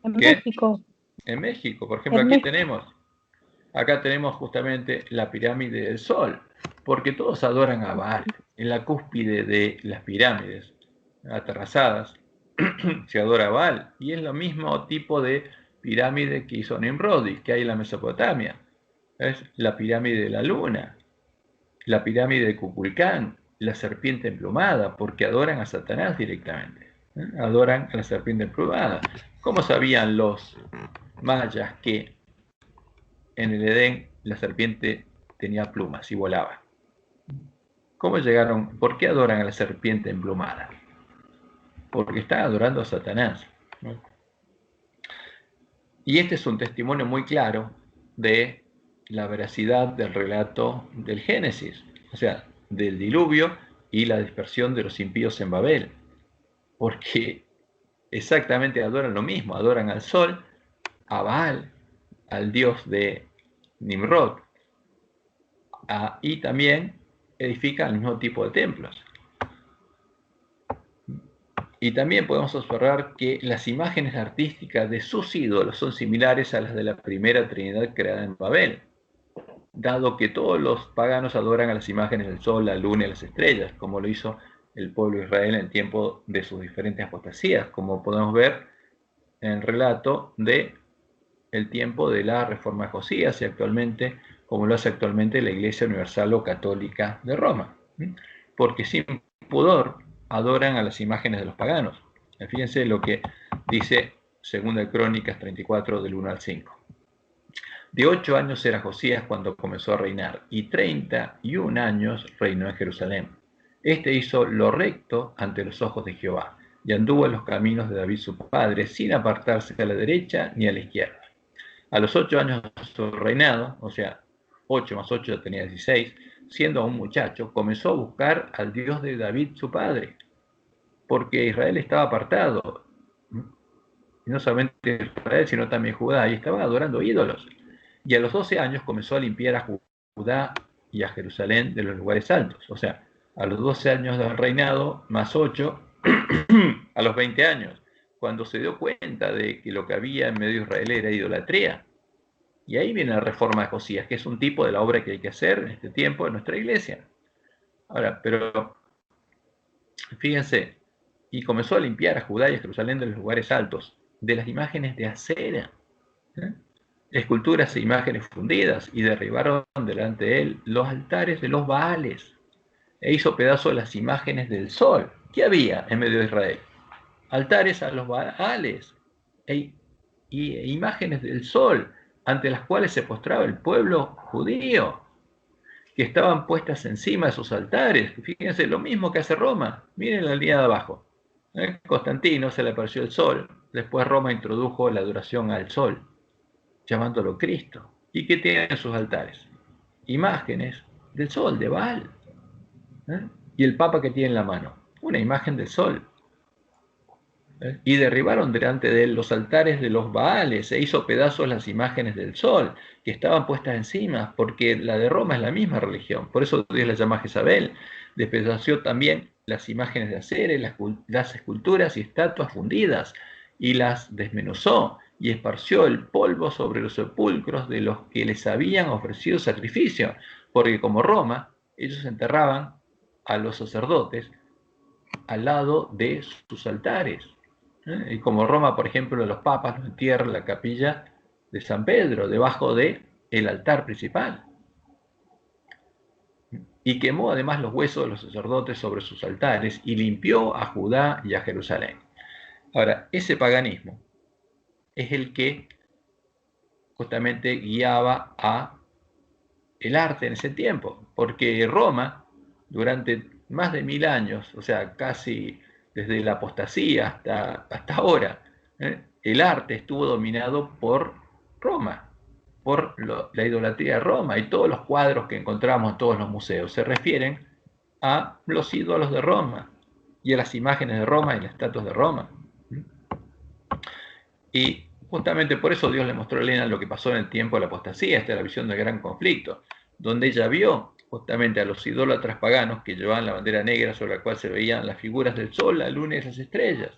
En México. En México, por ejemplo, acá tenemos justamente la pirámide del Sol, porque todos adoran a Baal. En la cúspide de las pirámides aterrazadas se adora a Baal, y es lo mismo tipo de pirámide que hizo Nimrod, que hay en la Mesopotamia. Es la pirámide de la luna, la pirámide de Kukulcán, la serpiente emplumada, porque adoran a Satanás directamente. Adoran a la serpiente emplumada. ¿Cómo sabían los mayas que en el Edén la serpiente tenía plumas y volaba? ¿Cómo llegaron? ¿Por qué adoran a la serpiente emplumada? Porque están adorando a Satanás. Y este es un testimonio muy claro de la veracidad del relato del Génesis, o sea, del diluvio y la dispersión de los impíos en Babel. porque exactamente adoran lo mismo, adoran al sol, a Baal, al dios de Nimrod, y también edifican el mismo tipo de templos. Y también podemos observar que las imágenes artísticas de sus ídolos son similares a las de la primera Trinidad creada en Babel, dado que todos los paganos adoran a las imágenes del sol, la luna y las estrellas, como lo hizo el pueblo de Israel en tiempo de sus diferentes apostasías, como podemos ver en el relato de el tiempo de la Reforma de Josías y actualmente, como lo hace actualmente la Iglesia Universal o Católica de Roma, porque sin pudor adoran a las imágenes de los paganos. Fíjense lo que dice 2 Crónicas 34 del 1 al 5. De 8 años era Josías cuando comenzó a reinar, y 31 años reinó en Jerusalén. Este hizo lo recto ante los ojos de Jehová, y anduvo en los caminos de David su padre, sin apartarse a la derecha ni a la izquierda. A los 8 años de su reinado, o sea, 8 más 8 ya tenía 16, siendo aún muchacho, comenzó a buscar al Dios de David su padre, porque Israel estaba apartado, y no solamente Israel, sino también Judá, y estaban adorando ídolos. Y a los 12 años comenzó a limpiar a Judá y a Jerusalén de los lugares altos. O sea, a los 12 años del reinado, más 8, a los 20 años, cuando se dio cuenta de que lo que había en medio de Israel era idolatría. Y ahí viene la reforma de Josías, que es un tipo de la obra que hay que hacer en este tiempo en nuestra iglesia. Ahora, pero fíjense, y comenzó a limpiar a Judá y a Jerusalén de los lugares altos, de las imágenes de acera, esculturas e imágenes fundidas, y derribaron delante de él los altares de los Baales, e hizo pedazos las imágenes del sol. ¿Qué había en medio de Israel? Altares a los Baales e imágenes del sol, ante las cuales se postraba el pueblo judío, que estaban puestas encima de sus altares. Fíjense, lo mismo que hace Roma. Miren la línea de abajo. Constantino se le apareció el sol, después Roma introdujo la adoración al sol, llamándolo Cristo. ¿Y qué tienen en sus altares? Imágenes del sol, de Baal. Y el Papa que tiene en la mano, una imagen del sol. Y derribaron delante de él los altares de los Baales, e hizo pedazos las imágenes del sol, que estaban puestas encima, porque la de Roma es la misma religión. Por eso Dios la llama Jezabel. Despedació también las imágenes de acera, las esculturas y estatuas fundidas, y las desmenuzó, y esparció el polvo sobre los sepulcros de los que les habían ofrecido sacrificio, porque como Roma, ellos enterraban a los sacerdotes al lado de sus altares. Y como Roma, por ejemplo, los papas lo entierran en la capilla de San Pedro, debajo del altar principal. Y quemó además los huesos de los sacerdotes sobre sus altares, y limpió a Judá y a Jerusalén. Ahora, ese paganismo es el que justamente guiaba a el arte en ese tiempo, porque Roma, durante más de 1000 años, o sea, casi desde la apostasía hasta ahora, el arte estuvo dominado por Roma, por la idolatría de Roma, y todos los cuadros que encontramos en todos los museos se refieren a los ídolos de Roma y a las imágenes de Roma y las estatuas de Roma. Y justamente por eso Dios le mostró a Elena lo que pasó en el tiempo de la apostasía. Esta es la visión del gran conflicto, donde ella vio justamente a los idólatras paganos que llevaban la bandera negra sobre la cual se veían las figuras del sol, la luna y las estrellas.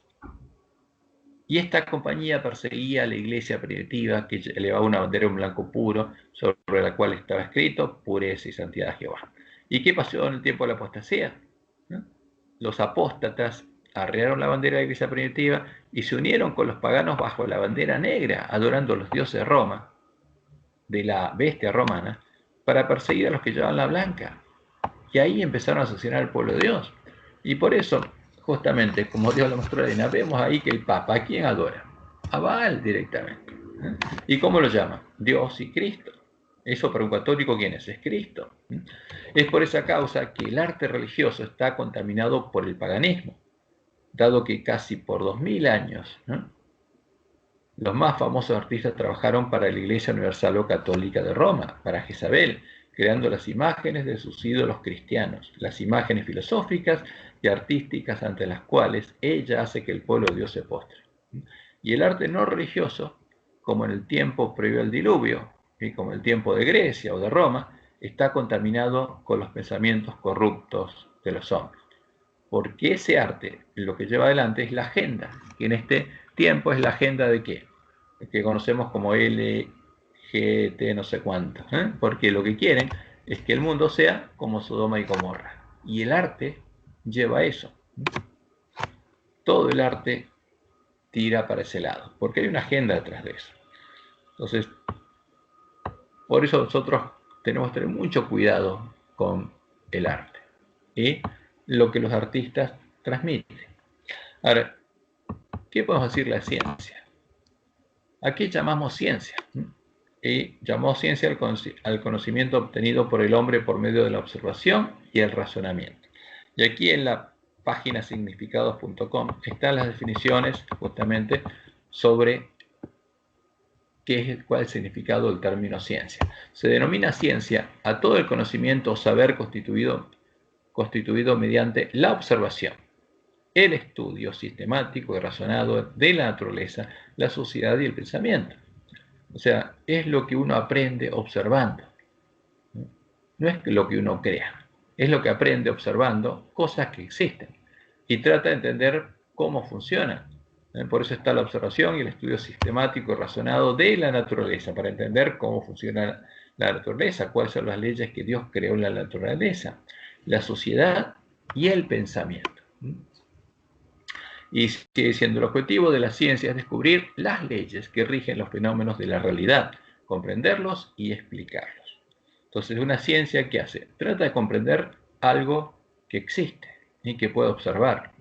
Y esta compañía perseguía a la iglesia primitiva, que elevaba una bandera en blanco puro sobre la cual estaba escrito pureza y santidad a Jehová. ¿Y qué pasó en el tiempo de la apostasía? Los apóstatas arrearon la bandera de la iglesia primitiva y se unieron con los paganos bajo la bandera negra, adorando a los dioses de Roma, de la bestia romana, para perseguir a los que llevaban la blanca. Y ahí empezaron a asesinar al pueblo de Dios. Y por eso, justamente, como Dios lo mostró a Elena, vemos ahí que el Papa, ¿a quién adora? A Baal directamente. ¿Y cómo lo llama? Dios y Cristo. Eso para un católico, ¿quién es? Es Cristo. Es por esa causa que el arte religioso está contaminado por el paganismo, dado que casi por 2000 años, los más famosos artistas trabajaron para la Iglesia Universal o Católica de Roma, para Jezabel, creando las imágenes de sus ídolos cristianos, las imágenes filosóficas y artísticas ante las cuales ella hace que el pueblo de Dios se postre. Y el arte no religioso, como en el tiempo previo al diluvio, y como el tiempo de Grecia o de Roma, está contaminado con los pensamientos corruptos de los hombres. Porque ese arte lo que lleva adelante es la agenda, que en este tiempo es la agenda de qué? Que conocemos como LGBT no sé cuánto, porque lo que quieren es que el mundo sea como Sodoma y Gomorra. Y el arte lleva eso. Todo el arte tira para ese lado, porque hay una agenda detrás de eso. Entonces, por eso nosotros tenemos que tener mucho cuidado con el arte y lo que los artistas transmiten. Ahora, ¿qué podemos decir la ciencia? ¿A qué llamamos ciencia? Y llamamos ciencia al conocimiento obtenido por el hombre por medio de la observación y el razonamiento. Y aquí en la página significados.com están las definiciones justamente sobre cuál es el significado del término ciencia. Se denomina ciencia a todo el conocimiento o saber constituido mediante la observación, el estudio sistemático y razonado de la naturaleza, la sociedad y el pensamiento. O sea, es lo que uno aprende observando. No es lo que uno crea, es lo que aprende observando cosas que existen y trata de entender cómo funcionan. Por eso está la observación y el estudio sistemático y razonado de la naturaleza, para entender cómo funciona la naturaleza, cuáles son las leyes que Dios creó en la naturaleza, la sociedad y el pensamiento. Y sigue siendo el objetivo de la ciencia es descubrir las leyes que rigen los fenómenos de la realidad, comprenderlos y explicarlos. Entonces, una ciencia, ¿qué hace? Trata de comprender algo que existe y que puede observar.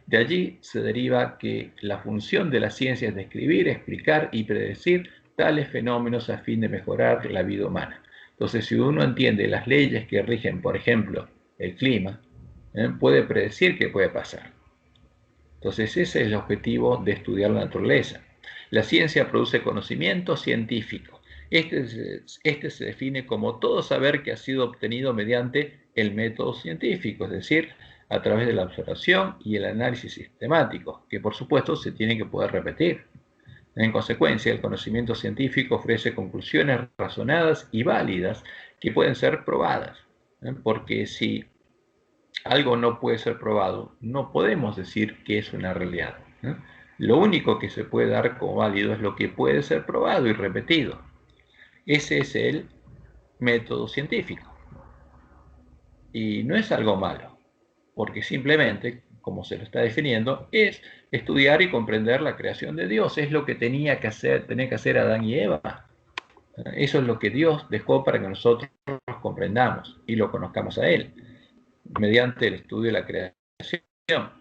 De allí se deriva que la función de la ciencia es describir, explicar y predecir tales fenómenos a fin de mejorar la vida humana. Entonces, si uno entiende las leyes que rigen, por ejemplo, el clima, puede predecir qué puede pasar. Entonces, ese es el objetivo de estudiar la naturaleza. La ciencia produce conocimiento científico. Este se define como todo saber que ha sido obtenido mediante el método científico, es decir, a través de la observación y el análisis sistemático, que por supuesto se tiene que poder repetir. En consecuencia, el conocimiento científico ofrece conclusiones razonadas y válidas que pueden ser probadas, porque si algo no puede ser probado, no podemos decir que es una realidad. Lo único que se puede dar como válido es lo que puede ser probado y repetido. Ese es el método científico. Y no es algo malo, porque simplemente, como se lo está definiendo, es estudiar y comprender la creación de Dios. Es lo que tenía que hacer Adán y Eva. Eso es lo que Dios dejó para que nosotros comprendamos y lo conozcamos a Él, mediante el estudio de la creación.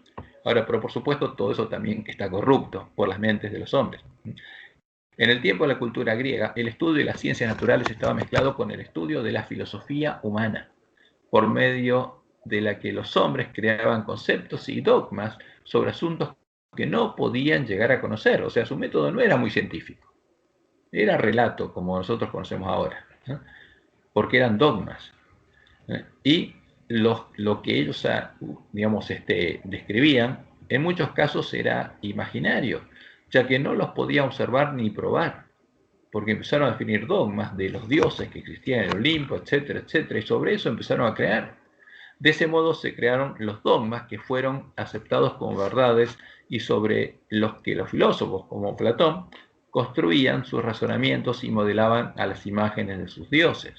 Ahora, pero por supuesto, todo eso también está corrupto por las mentes de los hombres. En el tiempo de la cultura griega, el estudio de las ciencias naturales estaba mezclado con el estudio de la filosofía humana, por medio de la que los hombres creaban conceptos y dogmas sobre asuntos que no podían llegar a conocer. O sea, su método no era muy científico, era relato, como nosotros conocemos ahora, porque eran dogmas. Y lo que ellos, digamos, describían, en muchos casos era imaginario, ya que no los podían observar ni probar, porque empezaron a definir dogmas de los dioses que existían en el Olimpo, etcétera, etcétera, y sobre eso empezaron a crear. De ese modo se crearon los dogmas que fueron aceptados como verdades y sobre los que los filósofos, como Platón, construían sus razonamientos y modelaban a las imágenes de sus dioses.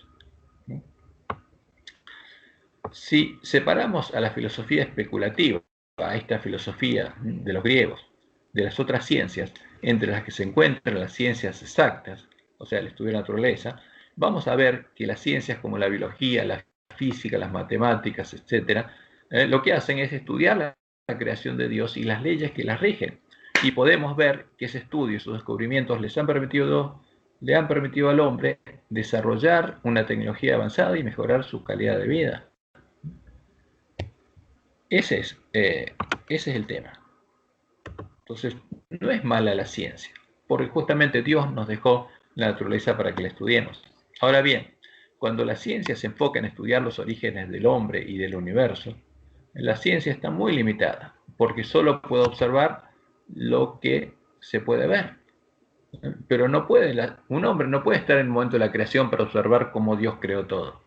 Si separamos a la filosofía especulativa, a esta filosofía de los griegos, de las otras ciencias, entre las que se encuentran las ciencias exactas, o sea, el estudio de la naturaleza, vamos a ver que las ciencias como la biología, la física, las matemáticas, etc., lo que hacen es estudiar la creación de Dios y las leyes que las rigen. Y podemos ver que ese estudio y sus descubrimientos le han permitido al hombre desarrollar una tecnología avanzada y mejorar su calidad de vida. Ese es el tema. Entonces, no es mala la ciencia, porque justamente Dios nos dejó la naturaleza para que la estudiemos. Ahora bien, cuando la ciencia se enfoca en estudiar los orígenes del hombre y del universo, la ciencia está muy limitada, porque solo puede observar lo que se puede ver. Pero no puede, un hombre no puede estar en el momento de la creación para observar cómo Dios creó todo.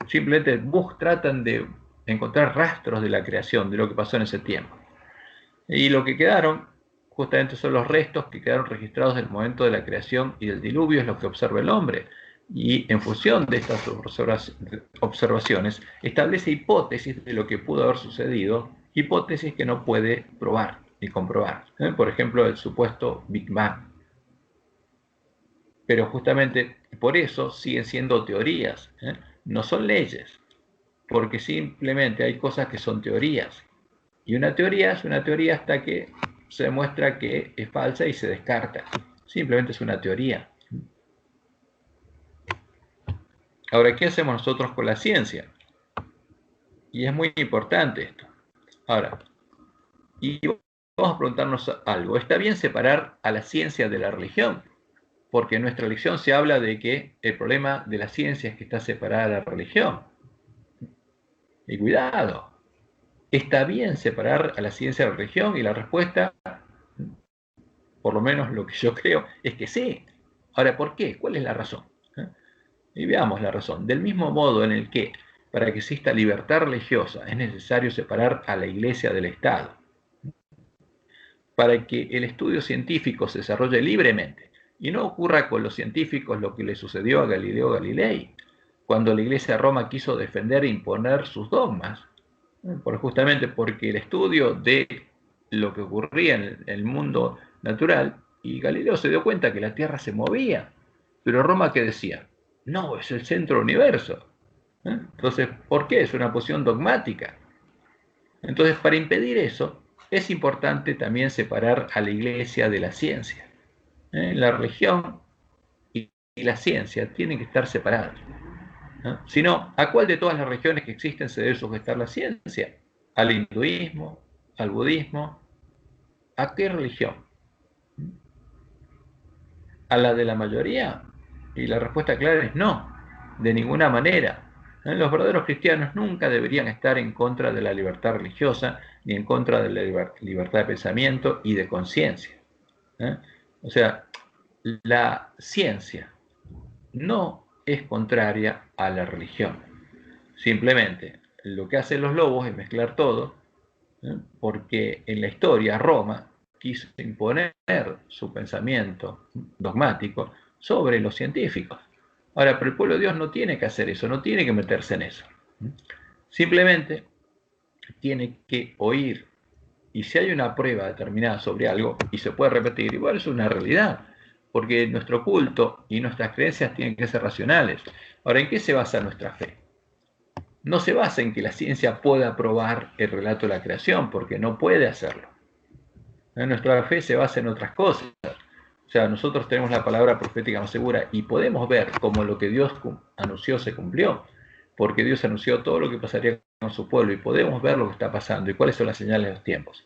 Simplemente tratan de encontrar rastros de la creación, de lo que pasó en ese tiempo. Y lo que quedaron, justamente son los restos que quedaron registrados del momento de la creación y del diluvio, es lo que observa el hombre. Y en función de estas observaciones, establece hipótesis de lo que pudo haber sucedido, hipótesis que no puede probar ni comprobar. Por ejemplo, el supuesto Big Bang. Pero justamente por eso siguen siendo teorías, no son leyes, porque simplemente hay cosas que son teorías. Y una teoría es una teoría hasta que se demuestra que es falsa y se descarta. Simplemente es una teoría. Ahora, ¿qué hacemos nosotros con la ciencia? Y es muy importante esto. Ahora, y vamos a preguntarnos algo. ¿Está bien separar a la ciencia de la religión? Porque en nuestra lección se habla de que el problema de la ciencia es que está separada de la religión. Y cuidado, ¿está bien separar a la ciencia de la religión? Y la respuesta, por lo menos lo que yo creo, es que sí. Ahora, ¿por qué? ¿Cuál es la razón? Y veamos la razón. Del mismo modo en el que, para que exista libertad religiosa, es necesario separar a la Iglesia del Estado. Para que el estudio científico se desarrolle libremente y no ocurra con los científicos lo que le sucedió a Galileo Galilei, cuando la Iglesia de Roma quiso defender e imponer sus dogmas, justamente porque el estudio de lo que ocurría en el mundo natural, y Galileo se dio cuenta que la Tierra se movía, pero Roma, ¿qué decía? No, es el centro del universo. Entonces, ¿por qué? Es una posición dogmática. Entonces, para impedir eso, es importante también separar a la Iglesia de la ciencia. La religión y la ciencia tienen que estar separadas. Si no, ¿a cuál de todas las religiones que existen se debe sujetar la ciencia? ¿Al hinduismo? ¿Al budismo? ¿A qué religión? ¿A la de la mayoría? Y la respuesta clara es no, de ninguna manera. Los verdaderos cristianos nunca deberían estar en contra de la libertad religiosa, ni en contra de la libertad de pensamiento y de conciencia. O sea, la ciencia no es contraria a la religión. Simplemente lo que hacen los lobos es mezclar todo, porque en la historia Roma quiso imponer su pensamiento dogmático sobre los científicos. Ahora, pero el pueblo de Dios no tiene que hacer eso, no tiene que meterse en eso. Simplemente tiene que oír. Y si hay una prueba determinada sobre algo y se puede repetir, igual es una realidad, porque nuestro culto y nuestras creencias tienen que ser racionales. Ahora, ¿en qué se basa nuestra fe? No se basa en que la ciencia pueda probar el relato de la creación, porque no puede hacerlo. Nuestra fe se basa en otras cosas. O sea, nosotros tenemos la palabra profética más segura y podemos ver cómo lo que Dios anunció se cumplió, porque Dios anunció todo lo que pasaría con su pueblo y podemos ver lo que está pasando y cuáles son las señales de los tiempos.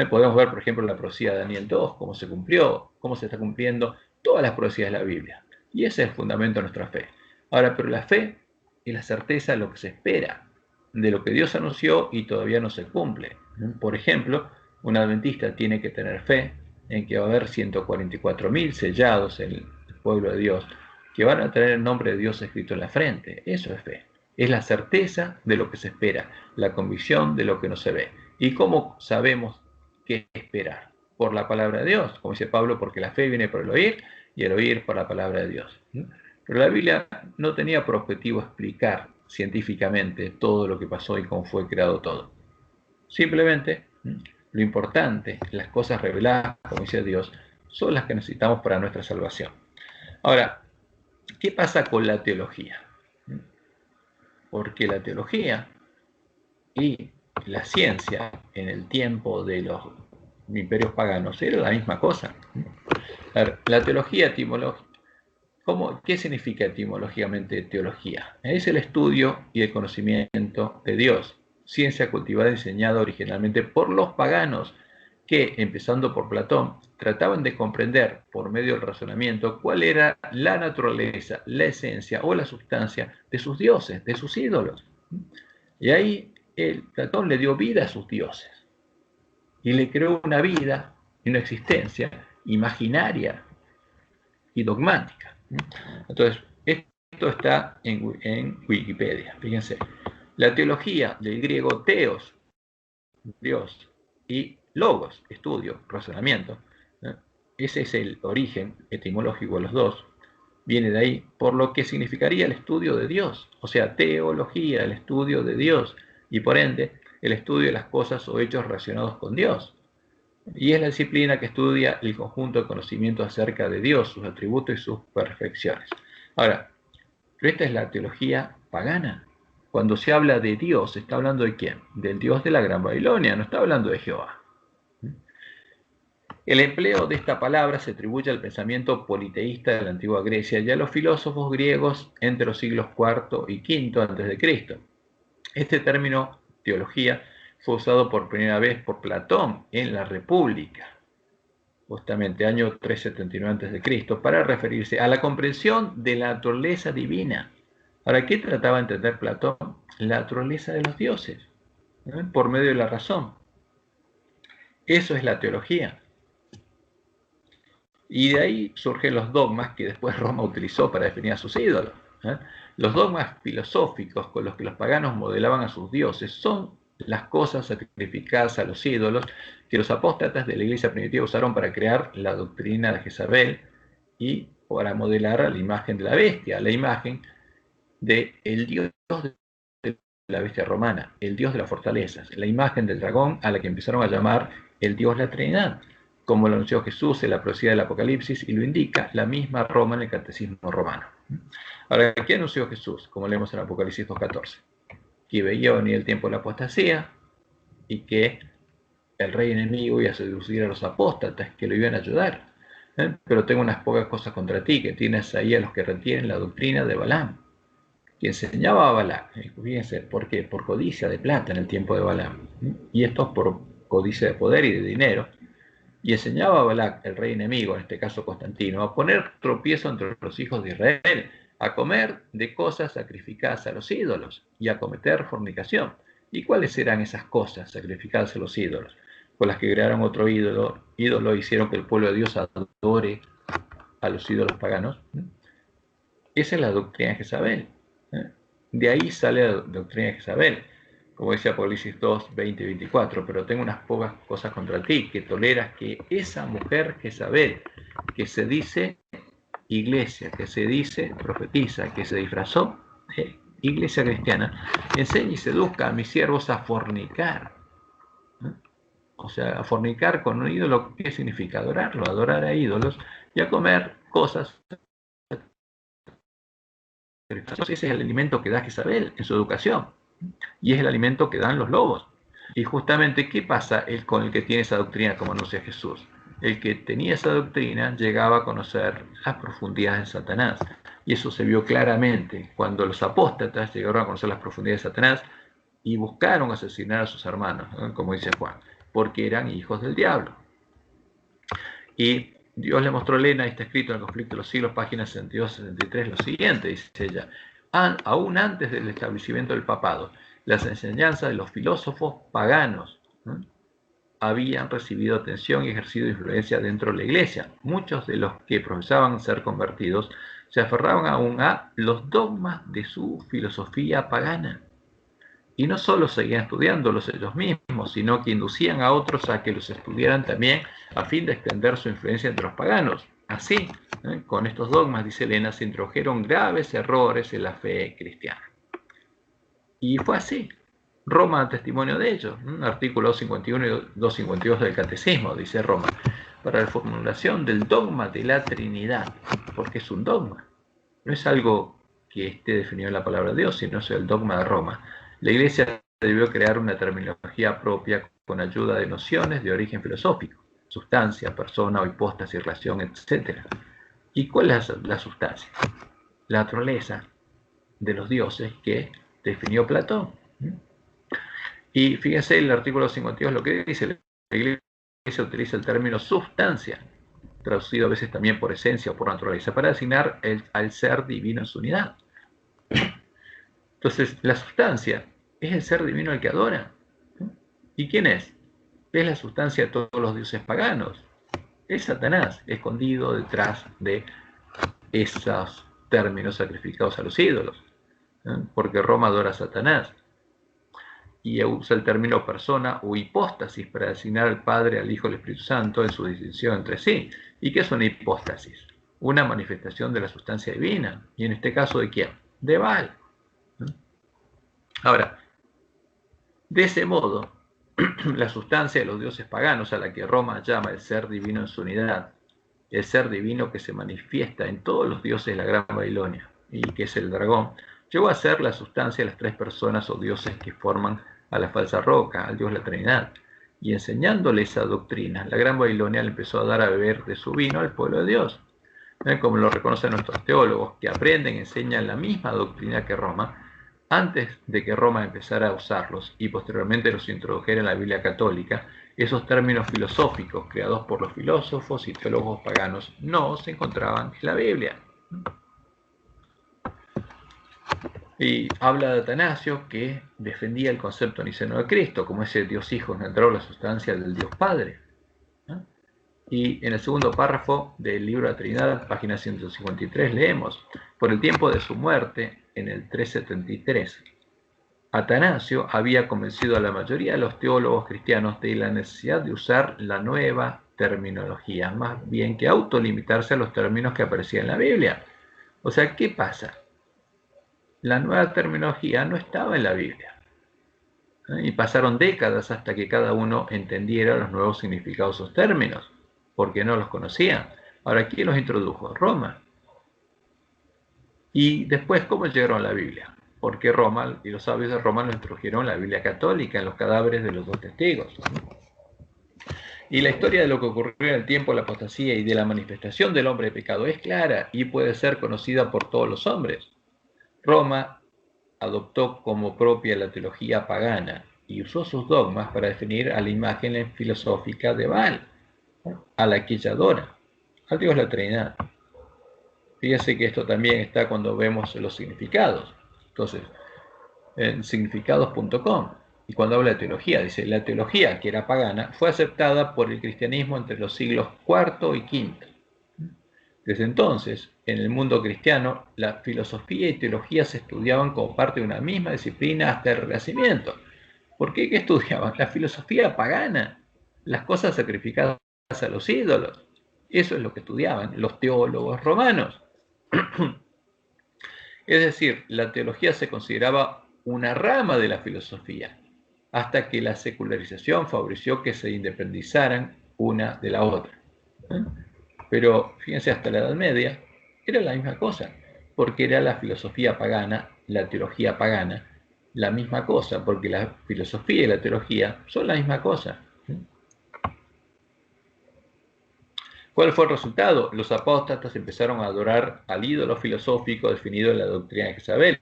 Podemos ver, por ejemplo, la profecía de Daniel 2, cómo se cumplió, cómo se está cumpliendo todas las profecías de la Biblia. Y ese es el fundamento de nuestra fe. Ahora, pero la fe es la certeza de lo que se espera, de lo que Dios anunció y todavía no se cumple. Por ejemplo, un adventista tiene que tener fe en que va a haber 144.000 sellados en el pueblo de Dios, que van a tener el nombre de Dios escrito en la frente. Eso es fe. Es la certeza de lo que se espera, la convicción de lo que no se ve. ¿Y cómo sabemos qué esperar? Por la palabra de Dios, como dice Pablo, porque la fe viene por el oír y el oír por la palabra de Dios. Pero la Biblia no tenía por objetivo explicar científicamente todo lo que pasó y cómo fue creado todo. Simplemente, lo importante, las cosas reveladas, como dice Dios, son las que necesitamos para nuestra salvación. Ahora, ¿qué pasa con la teología? Porque la teología y la ciencia en el tiempo de los imperios paganos era la misma cosa. A ver, la teología etimológica, ¿qué significa etimológicamente teología? Es el estudio y el conocimiento de Dios, ciencia cultivada y enseñada originalmente por los paganos que, empezando por Platón, trataban de comprender por medio del razonamiento cuál era la naturaleza, la esencia o la sustancia de sus dioses, de sus ídolos. Y ahí Platón le dio vida a sus dioses y le creó una vida y una existencia imaginaria y dogmática. Entonces, esto está en Wikipedia. Fíjense, la teología del griego teos, Dios, y logos, estudio, razonamiento, ¿no? Ese es el origen etimológico de los dos, viene de ahí, por lo que significaría el estudio de Dios, o sea, teología, el estudio de Dios, y por ende, el estudio de las cosas o hechos relacionados con Dios. Y es la disciplina que estudia el conjunto de conocimientos acerca de Dios, sus atributos y sus perfecciones. Ahora, pero esta es la teología pagana. Cuando se habla de Dios, ¿se está hablando de quién? Del Dios de la Gran Babilonia, no está hablando de Jehová. El empleo de esta palabra se atribuye al pensamiento politeísta de la antigua Grecia y a los filósofos griegos entre los siglos IV y V a.C. Este término, teología, fue usado por primera vez por Platón en la República, justamente año 379 a.C., para referirse a la comprensión de la naturaleza divina. Ahora, ¿qué trataba de entender Platón? La naturaleza de los dioses, ¿no? Por medio de la razón. Eso es la teología. Y de ahí surgen los dogmas que después Roma utilizó para definir a sus ídolos. Los dogmas filosóficos con los que los paganos modelaban a sus dioses son las cosas sacrificadas a los ídolos que los apóstatas de la iglesia primitiva usaron para crear la doctrina de Jezabel y para modelar a la imagen de la bestia, la imagen del dios de la bestia romana, el dios de las fortalezas, la imagen del dragón a la que empezaron a llamar el dios de la Trinidad, como lo anunció Jesús en la profecía del Apocalipsis y lo indica la misma Roma en el Catecismo romano. Ahora, ¿qué anunció Jesús? Como leemos en Apocalipsis 2.14, que veía venir el tiempo de la apostasía y que el rey enemigo iba a seducir a los apóstatas que lo iban a ayudar. Pero tengo unas pocas cosas contra ti, que tienes ahí a los que retienen la doctrina de Balaam, que enseñaba a Balac. Fíjense, ¿por qué? Por codicia de plata en el tiempo de Balaam. Y esto es por codicia de poder y de dinero. Y enseñaba a Balac, el rey enemigo, en este caso Constantino, a poner tropiezo entre los hijos de Israel, a comer de cosas sacrificadas a los ídolos y a cometer fornicación. ¿Y cuáles eran esas cosas sacrificadas a los ídolos? Con las que crearon otro ídolo, hicieron que el pueblo de Dios adore a los ídolos paganos. Esa es la doctrina de Jezabel. De ahí sale la doctrina de Jezabel, como dice Apocalipsis 2, 20 y 24, pero tengo unas pocas cosas contra ti, que toleras que esa mujer Jezabel, que se dice iglesia, que se dice profetiza, que se disfrazó de iglesia cristiana, enseñe y seduzca a mis siervos a fornicar. O sea, a fornicar con un ídolo, ¿qué significa? Adorarlo, adorar a ídolos y a comer cosas. Ese es el alimento que da Jezabel en su educación y es el alimento que dan los lobos. Y justamente, ¿qué pasa con el que tiene esa doctrina como anuncia Jesús? El que tenía esa doctrina llegaba a conocer las profundidades de Satanás. Y eso se vio claramente cuando los apóstatas llegaron a conocer las profundidades de Satanás y buscaron asesinar a sus hermanos, ¿no? Como dice Juan, porque eran hijos del diablo. Y Dios le mostró a Elena, y está escrito en el conflicto de los siglos, páginas 62-63, lo siguiente, dice ella: aún antes del establecimiento del papado, las enseñanzas de los filósofos paganos habían recibido atención y ejercido influencia dentro de la iglesia. Muchos de los que profesaban ser convertidos se aferraban aún a los dogmas de su filosofía pagana. Y no solo seguían estudiándolos ellos mismos, sino que inducían a otros a que los estudiaran también a fin de extender su influencia entre los paganos. Así, con estos dogmas, dice Elena, se introdujeron graves errores en la fe cristiana. Y fue así. Roma da testimonio de ello. Artículo 251 y 252 del Catecismo, dice Roma, para la formulación del dogma de la Trinidad, porque es un dogma. No es algo que esté definido en la palabra de Dios, sino es el dogma de Roma. La Iglesia debió crear una terminología propia con ayuda de nociones de origen filosófico, sustancia, persona o hipóstasis, relación, etc. ¿Y cuál es la sustancia? La naturaleza de los dioses que definió Platón. Y fíjense el artículo 52 lo que dice: la Iglesia iglesia utiliza el término sustancia, traducido a veces también por esencia o por naturaleza, para designar al ser divino en su unidad. Entonces, la sustancia es el ser divino al que adora. ¿Y quién es? Es la sustancia de todos los dioses paganos. Es Satanás, escondido detrás de esos términos sacrificados a los ídolos, porque Roma adora a Satanás y usa el término persona o hipóstasis para designar al Padre, al Hijo y al Espíritu Santo en su distinción entre sí. ¿Y qué es una hipóstasis? Una manifestación de la sustancia divina. ¿Y en este caso de quién? De Baal. Ahora, de ese modo, la sustancia de los dioses paganos, a la que Roma llama el ser divino en su unidad, el ser divino que se manifiesta en todos los dioses de la Gran Babilonia, y que es el dragón, llegó a ser la sustancia de las tres personas o dioses que forman a la falsa roca, al Dios la Trinidad. Y enseñándole esa doctrina, la Gran Babilonia le empezó a dar a beber de su vino al pueblo de Dios. Como lo reconocen nuestros teólogos, que aprenden y enseñan la misma doctrina que Roma, antes de que Roma empezara a usarlos y posteriormente los introdujera en la Biblia católica, esos términos filosóficos creados por los filósofos y teólogos paganos no se encontraban en la Biblia. Y habla de Atanasio, que defendía el concepto niceno de Cristo, como ese Dios Hijo engendrado la sustancia del Dios Padre. Y en el segundo párrafo del libro de la Trinidad, página 153, leemos: por el tiempo de su muerte, en el 373, Atanasio había convencido a la mayoría de los teólogos cristianos de la necesidad de usar la nueva terminología, más bien que autolimitarse a los términos que aparecían en la Biblia. O sea, ¿qué pasa? La nueva terminología no estaba en la Biblia. Y pasaron décadas hasta que cada uno entendiera los nuevos significados de esos términos, porque no los conocían. Ahora, ¿quién los introdujo? Roma. Y después, ¿cómo llegaron a la Biblia? Porque Roma y los sabios de Roma lo introdujeron en la Biblia católica, en los cadáveres de los dos testigos. Y la historia de lo que ocurrió en el tiempo de la apostasía y de la manifestación del hombre de pecado es clara y puede ser conocida por todos los hombres. Roma adoptó como propia la teología pagana y usó sus dogmas para definir a la imagen filosófica de Baal, a la que ella adora, al Dios la Trinidad. Fíjese que esto también está cuando vemos los significados. Entonces, en significados.com, y cuando habla de teología, dice: la teología, que era pagana, fue aceptada por el cristianismo entre los siglos IV y V. Desde entonces, en el mundo cristiano, la filosofía y teología se estudiaban como parte de una misma disciplina hasta el Renacimiento. ¿Por qué? ¿Qué estudiaban? La filosofía pagana, las cosas sacrificadas a los ídolos. Eso es lo que estudiaban los teólogos romanos. Es decir, la teología se consideraba una rama de la filosofía, hasta que la secularización favoreció que se independizaran una de la otra. Pero fíjense, hasta la Edad Media era la misma cosa, porque era la filosofía pagana, la teología pagana, la misma cosa, porque la filosofía y la teología son la misma cosa. ¿Cuál fue el resultado? Los apóstatas empezaron a adorar al ídolo filosófico definido en la doctrina de Jezabel,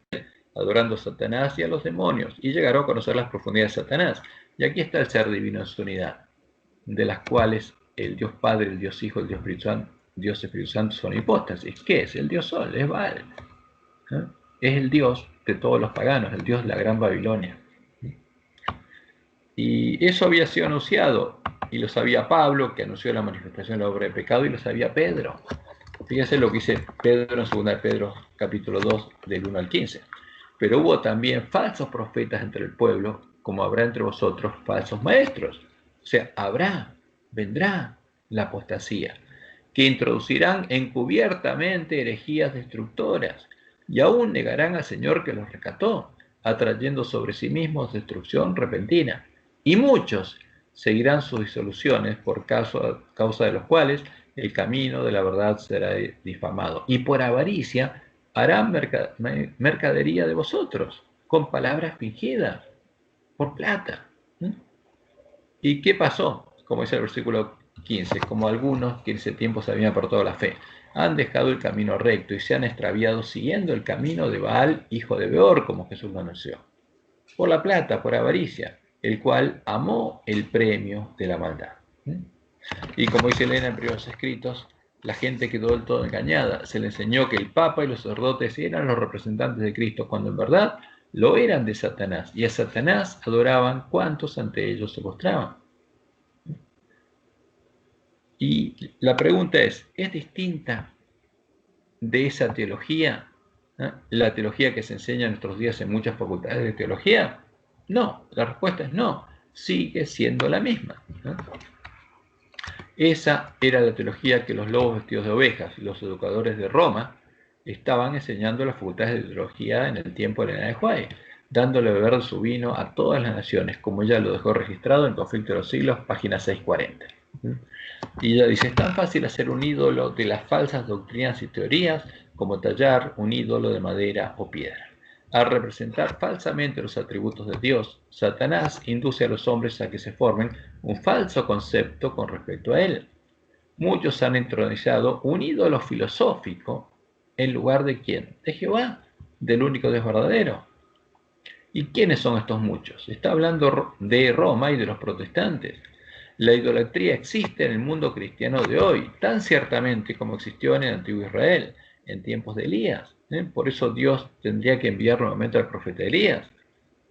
adorando a Satanás y a los demonios, y llegaron a conocer las profundidades de Satanás. Y aquí está el ser divino en su unidad, de las cuales el Dios Padre, el Dios Hijo, el Dios Espíritu Santo son hipóstasis. ¿Qué es? El Dios Sol, es Baal. Es el Dios de todos los paganos, el Dios de la Gran Babilonia. Y eso había sido anunciado, y lo sabía Pablo, que anunció la manifestación de la obra de pecado, y lo sabía Pedro. Fíjense lo que dice Pedro en 2 de Pedro, capítulo 2, del 1 al 15. Pero hubo también falsos profetas entre el pueblo, como habrá entre vosotros falsos maestros. O sea, vendrá la apostasía, que introducirán encubiertamente herejías destructoras, y aún negarán al Señor que los rescató, atrayendo sobre sí mismos destrucción repentina. Y muchos seguirán sus disoluciones, por causa de los cuales el camino de la verdad será difamado. Y por avaricia harán mercadería de vosotros, con palabras fingidas, por plata. ¿Y qué pasó? Como dice el versículo 15, como algunos que en ese tiempo se habían apartado de la fe, han dejado el camino recto y se han extraviado siguiendo el camino de Baal, hijo de Beor, como Jesús lo anunció. Por la plata, por avaricia, el cual amó el premio de la maldad. Y como dice Elena en primeros escritos, la gente quedó del todo engañada. Se le enseñó que el Papa y los sacerdotes eran los representantes de Cristo, cuando en verdad lo eran de Satanás. Y a Satanás adoraban cuantos ante ellos se postraban. Y la pregunta es distinta de esa teología, la teología que se enseña en nuestros días en muchas facultades de teología? No, la respuesta es no, sigue siendo la misma. Esa era la teología que los lobos vestidos de ovejas y los educadores de Roma estaban enseñando en las facultades de teología en el tiempo de Elena de White, dándole a beber de su vino a todas las naciones, como ya lo dejó registrado en Conflicto de los Siglos, página 640. Y ella dice, es tan fácil hacer un ídolo de las falsas doctrinas y teorías como tallar un ídolo de madera o piedra. Al representar falsamente los atributos de Dios, Satanás induce a los hombres a que se formen un falso concepto con respecto a él. Muchos han entronizado un ídolo filosófico en lugar de ¿quién? De Jehová, del único Dios verdadero. ¿Y quiénes son estos muchos? Está hablando de Roma y de los protestantes. La idolatría existe en el mundo cristiano de hoy, tan ciertamente como existió en el antiguo Israel, en tiempos de Elías. Por eso Dios tendría que enviar nuevamente al profeta Elías,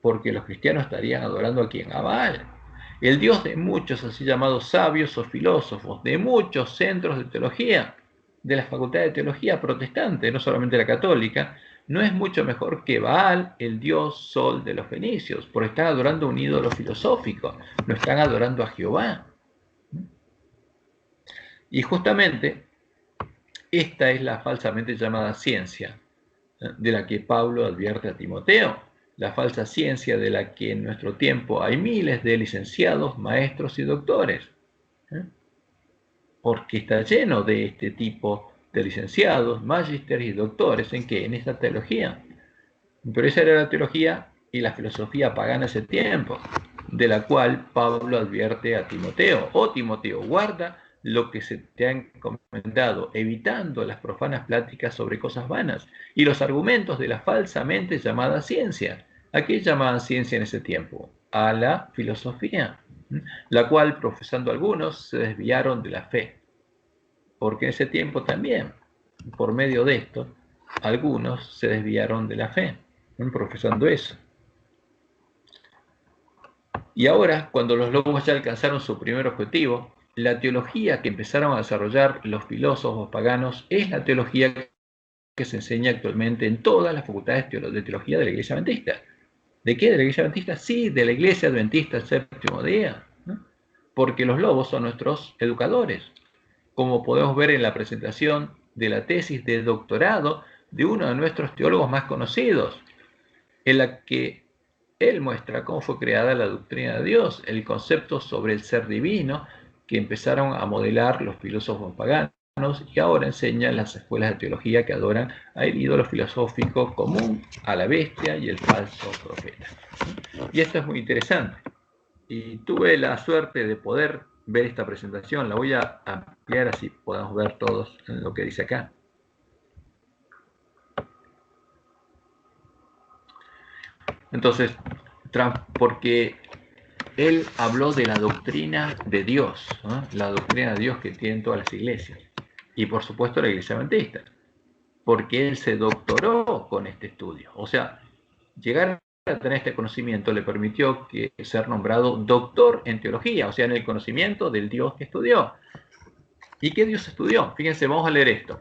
porque los cristianos estarían adorando a quién, a Baal. El Dios de muchos, así llamados sabios o filósofos, de muchos centros de teología, de la facultad de teología protestante, no solamente la católica, no es mucho mejor que Baal, el dios sol de los fenicios, porque están adorando un ídolo filosófico, no están adorando a Jehová. Y justamente esta es la falsamente llamada ciencia, de la que Pablo advierte a Timoteo, la falsa ciencia de la que en nuestro tiempo hay miles de licenciados, maestros y doctores, porque está lleno de este tipo de licenciados, magísteres y doctores. ¿En qué? En esta teología. Pero esa era la teología y la filosofía pagana ese tiempo, de la cual Pablo advierte a Timoteo: oh Timoteo, guarda lo que se te ha encomendado, evitando las profanas pláticas sobre cosas vanas y los argumentos de la falsamente llamada ciencia. ¿A qué llamaban ciencia en ese tiempo? A la filosofía, la cual, profesando algunos, se desviaron de la fe. Porque en ese tiempo también, por medio de esto, algunos se desviaron de la fe, profesando eso. Y ahora, cuando los lobos ya alcanzaron su primer objetivo, la teología que empezaron a desarrollar los filósofos paganos es la teología que se enseña actualmente en todas las facultades de teología de la Iglesia Adventista. ¿De qué? ¿De la Iglesia Adventista? Sí, de la Iglesia Adventista el séptimo día, ¿no? Porque los lobos son nuestros educadores, como podemos ver en la presentación de la tesis de doctorado de uno de nuestros teólogos más conocidos, en la que él muestra cómo fue creada la doctrina de Dios, el concepto sobre el ser divino que empezaron a modelar los filósofos paganos y ahora enseñan las escuelas de teología que adoran al ídolo filosófico común, a la bestia y el falso profeta. Y esto es muy interesante. Y tuve la suerte de poder ver esta presentación. La voy a ampliar así podamos ver todos lo que dice acá. Entonces, porque él habló de la doctrina de Dios, ¿no? La doctrina de Dios que tienen todas las iglesias. Y por supuesto la Iglesia Adventista. Porque él se doctoró con este estudio. O sea, llegar a tener este conocimiento le permitió ser nombrado doctor en teología, o sea, en el conocimiento del Dios que estudió. ¿Y qué Dios estudió? Fíjense, vamos a leer esto.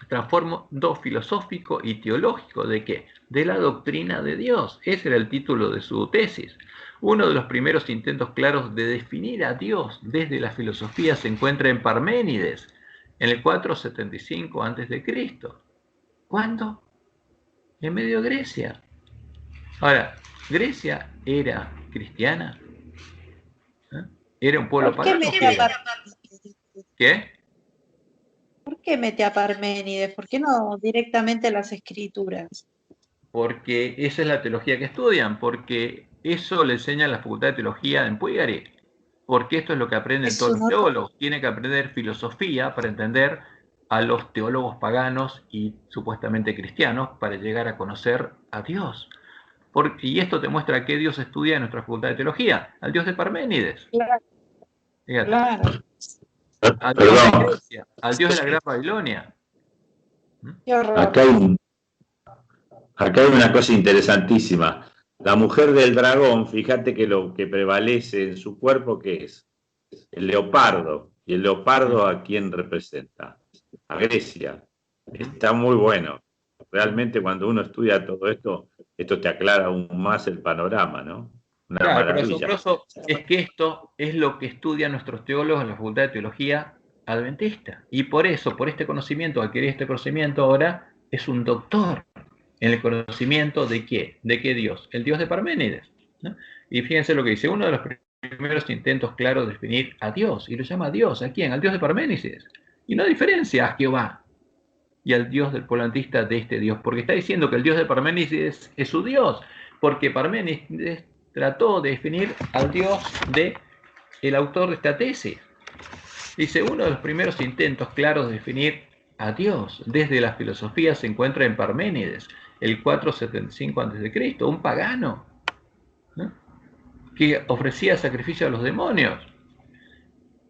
Trasfondo filosófico y teológico ¿de qué? De la doctrina de Dios. Ese era el título de su tesis. Uno de los primeros intentos claros de definir a Dios desde la filosofía se encuentra en Parménides, en el 475 a.C. ¿Cuándo? En medio de Grecia. Ahora, ¿Grecia era cristiana? ¿Era un pueblo pagano? ¿Qué? ¿Por qué mete a Parménides? ¿Por qué no directamente las escrituras? Porque esa es la teología que estudian, porque eso le enseñan la Facultad de Teología en Puigari, porque esto es lo que aprenden todos los teólogos. Tienen que aprender filosofía para entender a los teólogos paganos y supuestamente cristianos para llegar a conocer a Dios. Y esto te muestra qué Dios estudia en nuestra Facultad de Teología, al Dios de Parménides. Claro. Claro. al Dios de la Perdón, Grecia, al Dios de la Gran Babilonia. Qué horror. acá hay una cosa interesantísima. La mujer del dragón, fíjate que lo que prevalece en su cuerpo, ¿qué es? El leopardo. ¿Y el leopardo a quién representa? A Grecia. Está muy bueno. Realmente cuando uno estudia todo esto, esto te aclara aún más el panorama, ¿no? Una Claro, pero lo maravilla. asombroso es que esto es lo que estudian nuestros teólogos en la Facultad de Teología Adventista. Y por eso, por este conocimiento, adquirir este conocimiento ahora, es un doctor en el conocimiento de qué, Dios, el Dios de Parménides, ¿no? Y fíjense lo que dice, uno de los primeros intentos claros de definir a Dios, y lo llama Dios, ¿a quién? Al Dios de Parménides. Y no diferencia a Jehová y al Dios del pueblo adventista de este Dios, porque está diciendo que el Dios de Parménides es su Dios, porque Parménides trató de definir al Dios de el autor de esta tesis. Dice, uno de los primeros intentos claros de definir a Dios desde la filosofía se encuentra en Parménides, el 475 a.C., un pagano, ¿no?, que ofrecía sacrificio a los demonios.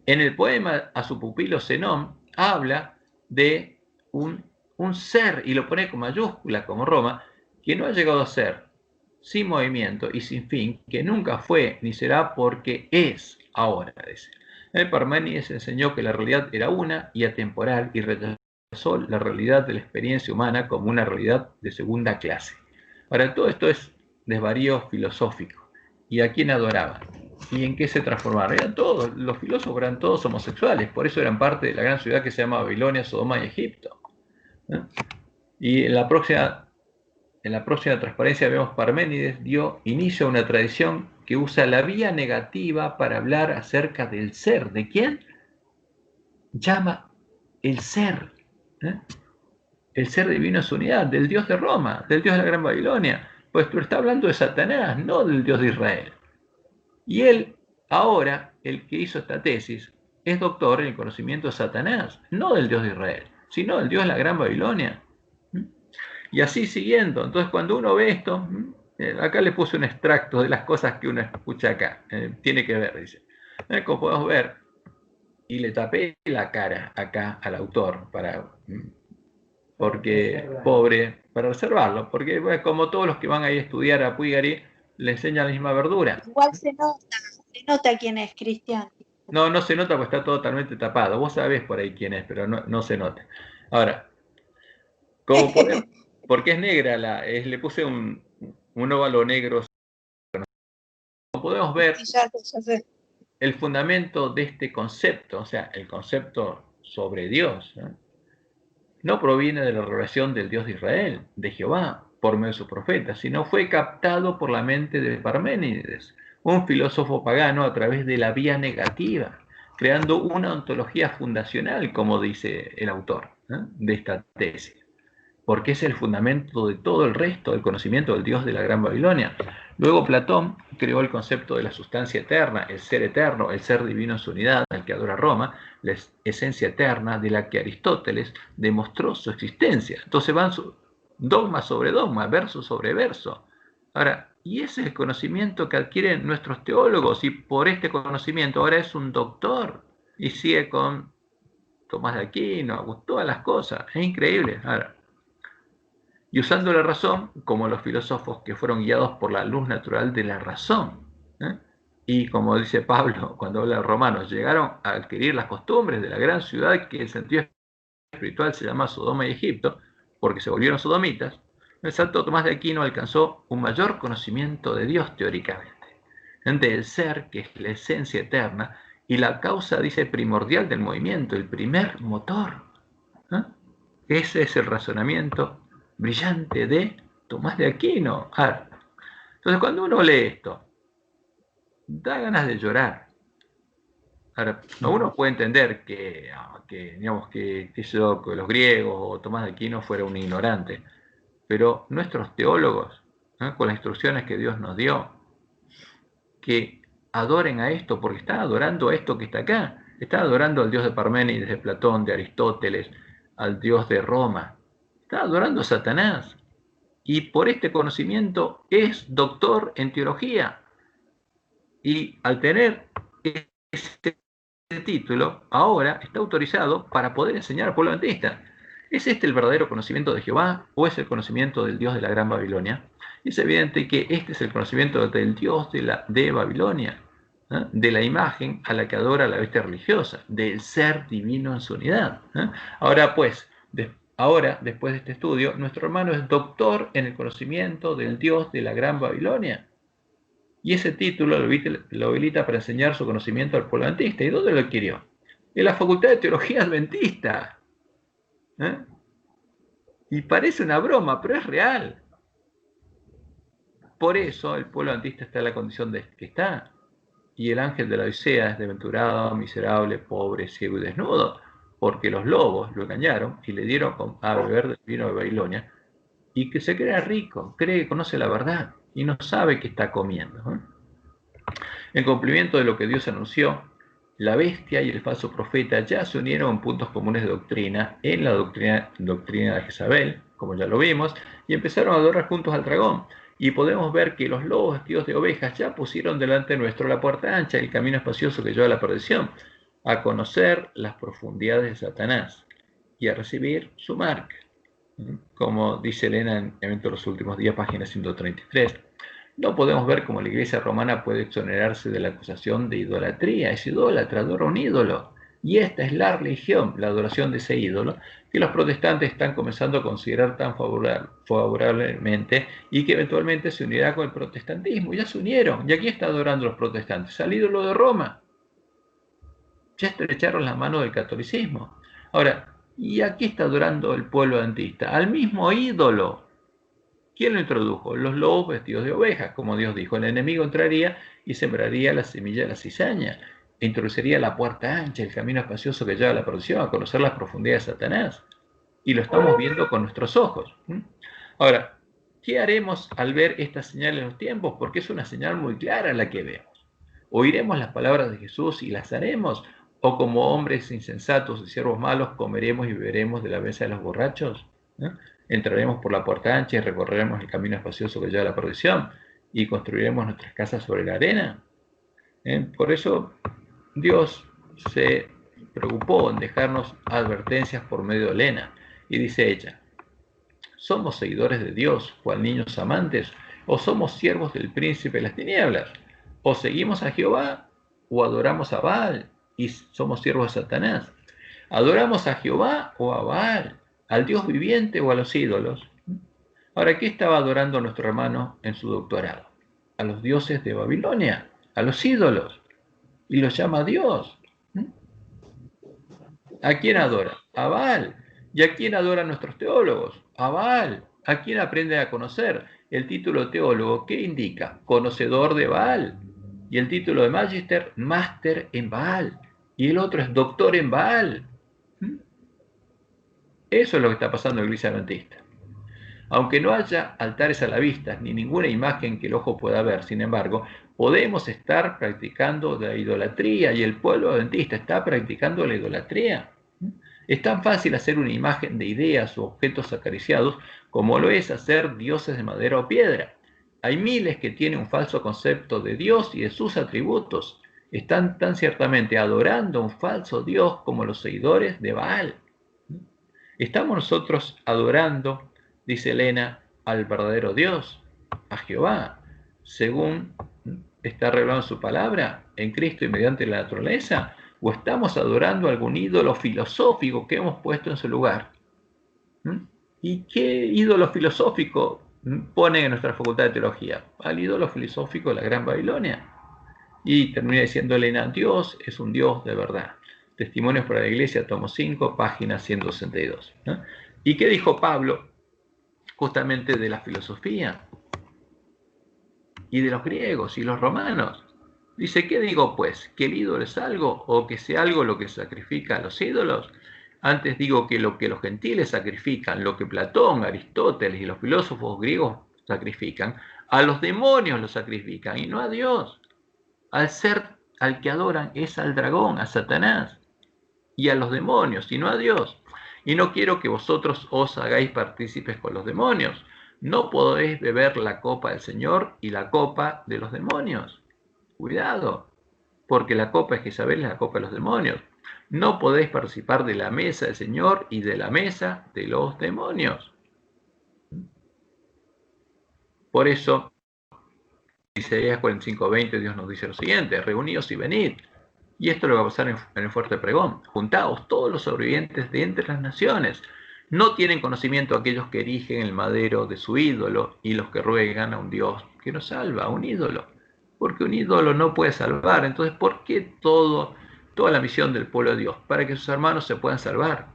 En el poema a su pupilo Zenón habla de un ser, y lo pone con mayúscula como Roma, que no ha llegado a ser, sin movimiento y sin fin, que nunca fue ni será porque es ahora, dice. Parménides enseñó que la realidad era una y atemporal y rechazó la realidad de la experiencia humana como una realidad de segunda clase. Ahora, todo esto es desvarío filosófico. ¿Y a quién adoraban? ¿Y en qué se transformaron? Eran todos, los filósofos eran todos homosexuales, por eso eran parte de la gran ciudad que se llama Babilonia, Sodoma y Egipto. Y en la próxima transparencia vemos Parménides dio inicio a una tradición que usa la vía negativa para hablar acerca del ser. ¿De quién? Llama el ser. El ser divino es unidad, del Dios de Roma, del Dios de la Gran Babilonia. Pues tú está hablando de Satanás, no del Dios de Israel. Y él, ahora, el que hizo esta tesis, es doctor en el conocimiento de Satanás, no del Dios de Israel, sino del Dios de la Gran Babilonia. Y así siguiendo. Entonces, cuando uno ve esto, acá le puse un extracto de las cosas que uno escucha acá. Tiene que ver, dice. Como podemos ver, y le tapé la cara acá al autor porque, pobre, para reservarlo, porque bueno, como todos los que van ahí a estudiar a Puigari, le enseñan la misma verdura. Igual se nota quién es, Cristian. No, no se nota porque está totalmente tapado. Vos sabés por ahí quién es, pero no se nota. Ahora, como podemos, porque es negra, le puse un óvalo negro. Como podemos ver, Ya sé. el fundamento de este concepto, o sea, el concepto sobre Dios, no proviene de la revelación del Dios de Israel, de Jehová, por medio de sus profetas, sino fue captado por la mente de Parménides, un filósofo pagano, a través de la vía negativa, creando una ontología fundacional, como dice el autor de esta tesis, porque es el fundamento de todo el resto del conocimiento del Dios de la Gran Babilonia. Luego Platón creó el concepto de la sustancia eterna, el ser eterno, el ser divino en su unidad, al que adora Roma, la esencia eterna de la que Aristóteles demostró su existencia. Entonces van dogma sobre dogma, verso sobre verso. Ahora, y ese es el conocimiento que adquieren nuestros teólogos, y por este conocimiento ahora es un doctor, y sigue con Tomás de Aquino, todas las cosas, es increíble. Ahora, y usando la razón, como los filósofos que fueron guiados por la luz natural de la razón. Y como dice Pablo cuando habla de Romanos, llegaron a adquirir las costumbres de la gran ciudad que en sentido espiritual se llama Sodoma y Egipto, porque se volvieron sodomitas. El santo Tomás de Aquino alcanzó un mayor conocimiento de Dios teóricamente, del ser, que es la esencia eterna, y la causa, dice, primordial del movimiento, el primer motor. Ese es el razonamiento brillante de Tomás de Aquino. Entonces, cuando uno lee esto, da ganas de llorar. Ahora, uno puede entender que digamos, que los griegos o Tomás de Aquino fuera un ignorante, pero nuestros teólogos, con las instrucciones que Dios nos dio, que adoren a esto, porque están adorando a esto que está acá. Están adorando al Dios de Parménides, de Platón, de Aristóteles, al Dios de Roma. Está adorando a Satanás. Y por este conocimiento es doctor en teología. Y al tener ese título ahora está autorizado para poder enseñar al pueblo adventista. ¿Es este el verdadero conocimiento de Jehová o es el conocimiento del Dios de la Gran Babilonia? Es evidente que este es el conocimiento del Dios de Babilonia, ¿eh? De la imagen a la que adora la bestia religiosa, del ser divino en su unidad. Ahora pues, después de este estudio, nuestro hermano es doctor en el conocimiento del Dios de la Gran Babilonia. Y ese título lo habilita para enseñar su conocimiento al pueblo adventista. ¿Y dónde lo adquirió? En la Facultad de Teología Adventista. Y parece una broma, pero es real. Por eso el pueblo adventista está en la condición de que está. Y el ángel de la Odisea es desventurado, miserable, pobre, ciego y desnudo, porque los lobos lo engañaron y le dieron a beber del vino de Babilonia, y que se crea rico, cree que conoce la verdad y no sabe qué está comiendo. En cumplimiento de lo que Dios anunció, la bestia y el falso profeta ya se unieron en puntos comunes de doctrina, en la doctrina de Jezabel, como ya lo vimos, y empezaron a adorar juntos al dragón. Y podemos ver que los lobos vestidos de ovejas ya pusieron delante nuestro la puerta ancha y el camino espacioso que lleva a la perdición, a conocer las profundidades de Satanás y a recibir su marca. Como dice Elena en Evento de los Últimos Días, página 133. No podemos ver cómo la Iglesia romana puede exonerarse de la acusación de idolatría. Es idólatra, adora un ídolo. Y esta es la religión, la adoración de ese ídolo, que los protestantes están comenzando a considerar tan favorablemente y que eventualmente se unirá con el protestantismo. Ya se unieron. ¿Y aquí está adorando los protestantes? Al ídolo de Roma. Ya estrecharon las manos del catolicismo. Ahora, ¿y aquí está adorando el pueblo adventista? Al mismo ídolo. ¿Quién lo introdujo? Los lobos vestidos de ovejas. Como Dios dijo, el enemigo entraría y sembraría la semilla de la cizaña. E introduciría la puerta ancha, el camino espacioso que lleva a la perdición, a conocer las profundidades de Satanás. Y lo estamos viendo con nuestros ojos. Ahora, ¿qué haremos al ver esta señal en los tiempos? Porque es una señal muy clara la que vemos. ¿Oiremos las palabras de Jesús y las haremos? ¿O como hombres insensatos y siervos malos comeremos y beberemos de la mesa de los borrachos? Entraremos por la puerta ancha y recorreremos el camino espacioso que lleva a la perdición y construiremos nuestras casas sobre la arena. Por eso Dios se preocupó en dejarnos advertencias por medio de Elena, y dice ella: ¿somos seguidores de Dios, cual niños amantes, o somos siervos del príncipe de las tinieblas? ¿O seguimos a Jehová, o adoramos a Baal, y somos siervos de Satanás? ¿Adoramos a Jehová o a Baal, al Dios viviente o a los ídolos? Ahora, ¿qué estaba adorando nuestro hermano en su doctorado? A los dioses de Babilonia, a los ídolos, y los llama Dios. ¿A quién adora? A Baal. ¿Y a quién adoran nuestros teólogos? A Baal. ¿A quién aprende a conocer? El título de teólogo, ¿qué indica? Conocedor de Baal. Y el título de Magister, máster en Baal. Y el otro es doctor en Baal. Eso es lo que está pasando en la Iglesia Adventista. Aunque no haya altares a la vista, ni ninguna imagen que el ojo pueda ver, sin embargo, podemos estar practicando la idolatría, y el pueblo adventista está practicando la idolatría. Es tan fácil hacer una imagen de ideas o objetos acariciados como lo es hacer dioses de madera o piedra. Hay miles que tienen un falso concepto de Dios y de sus atributos. Están tan ciertamente adorando a un falso Dios como los seguidores de Baal. ¿Estamos nosotros adorando, dice Elena, al verdadero Dios, a Jehová, según está revelado en su palabra, en Cristo y mediante la naturaleza? ¿O estamos adorando a algún ídolo filosófico que hemos puesto en su lugar? ¿Y qué ídolo filosófico ponen en nuestra facultad de teología? Al ídolo filosófico de la Gran Babilonia. Y termina diciendo Elena: Dios es un Dios de verdad. Testimonios para la Iglesia, tomo 5, página 162. ¿Y qué dijo Pablo justamente de la filosofía? Y de los griegos y los romanos. Dice: ¿qué digo pues? ¿Que el ídolo es algo, o que sea algo lo que sacrifica a los ídolos? Antes digo que lo que los gentiles sacrifican, lo que Platón, Aristóteles y los filósofos griegos sacrifican, a los demonios lo sacrifican y no a Dios. Al ser al que adoran es al dragón, a Satanás, y a los demonios, y no a Dios. Y no quiero que vosotros os hagáis partícipes con los demonios. No podéis beber la copa del Señor y la copa de los demonios. Cuidado. porque la copa de Jezabel es la copa de los demonios. No podéis participar de la mesa del Señor y de la mesa de los demonios. Por eso, Isaías 45:20, Dios nos dice lo siguiente: reuníos y venid. Y esto lo va a pasar en el fuerte pregón. Juntaos todos los sobrevivientes de entre las naciones. No tienen conocimiento aquellos que erigen el madero de su ídolo y los que ruegan a un Dios que nos salva, a un ídolo. Porque un ídolo no puede salvar. Entonces, ¿por qué toda la misión del pueblo de Dios? Para que sus hermanos se puedan salvar.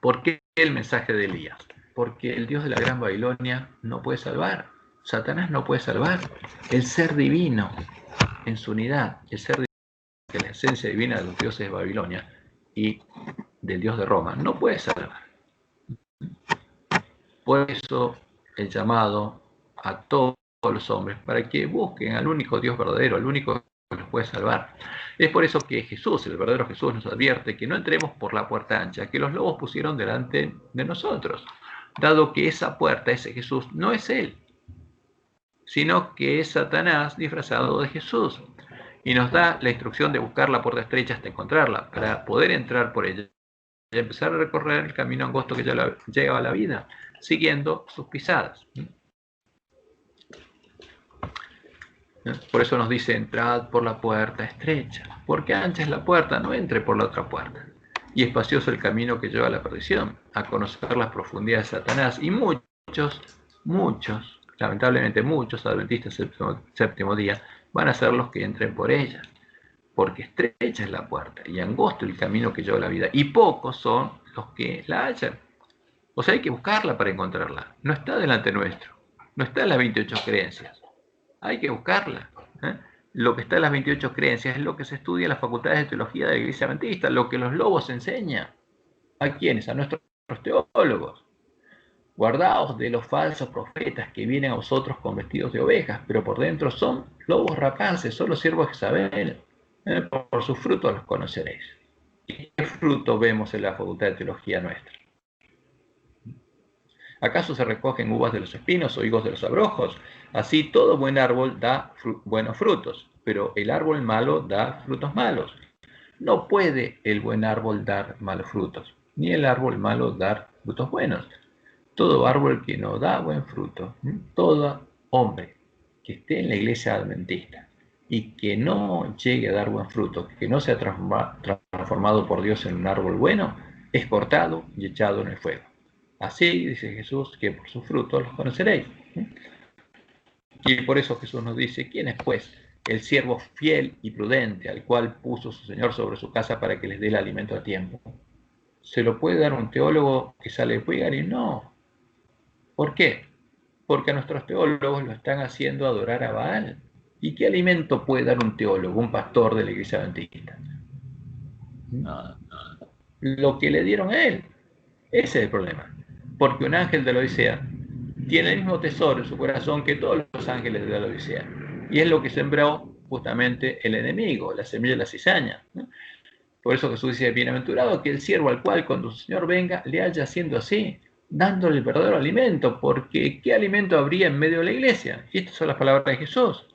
¿Por qué el mensaje de Elías? Porque el Dios de la Gran Babilonia no puede salvar. Satanás no puede salvar. El ser divino en su unidad, el ser divino, que la esencia divina de los dioses de Babilonia y del Dios de Roma, no puede salvar. Por eso el llamado a todos los hombres para que busquen al único Dios verdadero, al único que los puede salvar. Es por eso que Jesús, el verdadero Jesús, nos advierte que no entremos por la puerta ancha que los lobos pusieron delante de nosotros, dado que esa puerta, ese Jesús, no es Él, sino que es Satanás disfrazado de Jesús. Y nos da la instrucción de buscar la puerta estrecha hasta encontrarla, para poder entrar por ella y empezar a recorrer el camino angosto que lleva a la vida, siguiendo sus pisadas. Por eso nos dice: entrad por la puerta estrecha, porque ancha es la puerta, no entre por la otra puerta. Y espacioso el camino que lleva a la perdición, a conocer las profundidades de Satanás. Y muchos, lamentablemente muchos adventistas del séptimo día van a ser los que entren por ella, porque estrecha es la puerta y angosto el camino que lleva a la vida, y pocos son los que la hallan. O sea, hay que buscarla para encontrarla. No está delante nuestro, no está en las 28 creencias. Hay que buscarla. Lo que está en las 28 creencias es lo que se estudia en las facultades de teología de la Iglesia Adventista, lo que los lobos enseñan. ¿A quiénes? A nuestros teólogos. Guardaos de los falsos profetas que vienen a vosotros con vestidos de ovejas, pero por dentro son lobos rapaces, son los siervos de Jezabel. Por sus frutos los conoceréis. ¿Y qué fruto vemos en la facultad de teología nuestra? ¿Acaso se recogen uvas de los espinos o higos de los abrojos? Así todo buen árbol da buenos frutos, pero el árbol malo da frutos malos. No puede el buen árbol dar malos frutos, ni el árbol malo dar frutos buenos. Todo árbol que no da buen fruto, todo hombre que esté en la iglesia adventista y que no llegue a dar buen fruto, que no sea transformado por Dios en un árbol bueno, es cortado y echado en el fuego. Así dice Jesús, que por sus frutos los conoceréis. Y por eso Jesús nos dice: ¿quién es pues el siervo fiel y prudente al cual puso su Señor sobre su casa para que les dé el alimento a tiempo? ¿Se lo puede dar un teólogo que sale de Puigari? No. ¿Por qué? Porque a nuestros teólogos lo están haciendo adorar a Baal. ¿Y qué alimento puede dar un teólogo, un pastor de la iglesia adventista? Lo que le dieron a él. Ese es el problema. Porque un ángel de la Odisea tiene el mismo tesoro en su corazón que todos los ángeles de la Odisea. Y es lo que sembró justamente el enemigo, la semilla de la cizaña. Por eso Jesús dice: bienaventurado que el siervo al cual cuando su Señor venga le haya haciendo así, dándole el verdadero alimento, porque ¿qué alimento habría en medio de la iglesia? Y estas son las palabras de Jesús.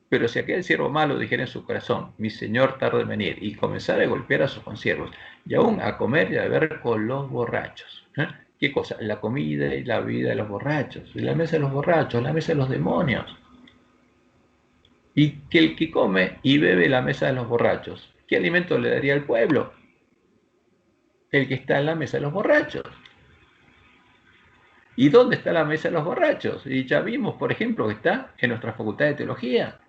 Pero si aquel siervo malo dijera en su corazón: mi Señor tarda en venir, y comenzara a golpear a sus consiervos, y aún a comer y a beber con los borrachos. ¿Qué cosa? La comida y la bebida de los borrachos, y la mesa de los borrachos, la mesa de los demonios. Y que el que come y bebe la mesa de los borrachos, ¿qué alimento le daría al pueblo? El que está en la mesa de los borrachos. ¿Y dónde está la mesa de los borrachos? Y ya vimos, por ejemplo, que está en nuestra facultad de teología.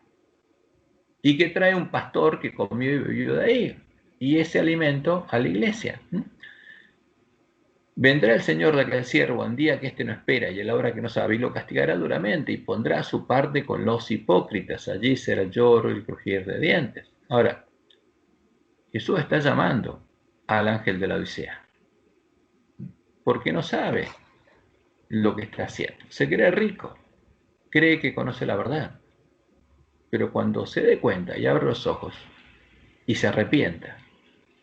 Y que trae un pastor que comió y bebió de ahí. Y ese alimento a la iglesia. Vendrá el Señor de aquel siervo en día que éste no espera y a la hora que no sabe, y lo castigará duramente y pondrá su parte con los hipócritas. Allí será el lloro y el crujir de dientes. Ahora, Jesús está llamando al ángel de la Odisea, porque no sabe lo que está haciendo. Se cree rico, cree que conoce la verdad, pero cuando se dé cuenta y abre los ojos y se arrepienta,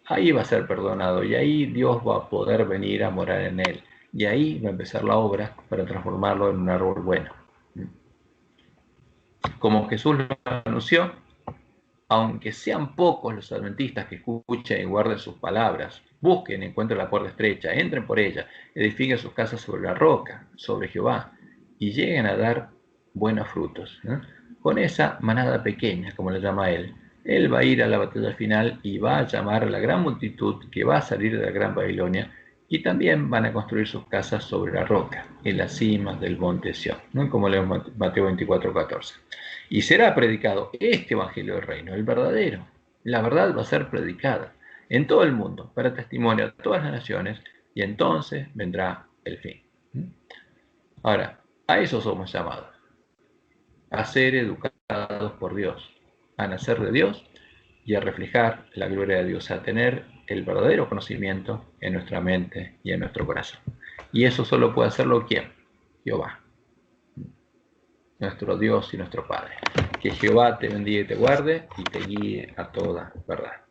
ahí va a ser perdonado y ahí Dios va a poder venir a morar en él. Y ahí va a empezar la obra para transformarlo en un árbol bueno. Como Jesús lo anunció, aunque sean pocos los adventistas que escuchen y guarden sus palabras, busquen y encuentren la puerta estrecha, entren por ella, edifiquen sus casas sobre la roca, sobre Jehová, y lleguen a dar buenos frutos. Con esa manada pequeña, como le llama él va a ir a la batalla final y va a llamar a la gran multitud que va a salir de la gran Babilonia, y también van a construir sus casas sobre la roca, en las cimas del monte Sión, ¿no? Como leemos Mateo 24:14. Y será predicado este evangelio del reino, el verdadero. La verdad va a ser predicada en todo el mundo, para testimonio a todas las naciones, y entonces vendrá el fin. Ahora, a eso somos llamados, a ser educados por Dios, a nacer de Dios y a reflejar la gloria de Dios, a tener el verdadero conocimiento en nuestra mente y en nuestro corazón. Y eso solo puede hacerlo ¿quién? Jehová, nuestro Dios y nuestro Padre. Que Jehová te bendiga y te guarde y te guíe a toda verdad.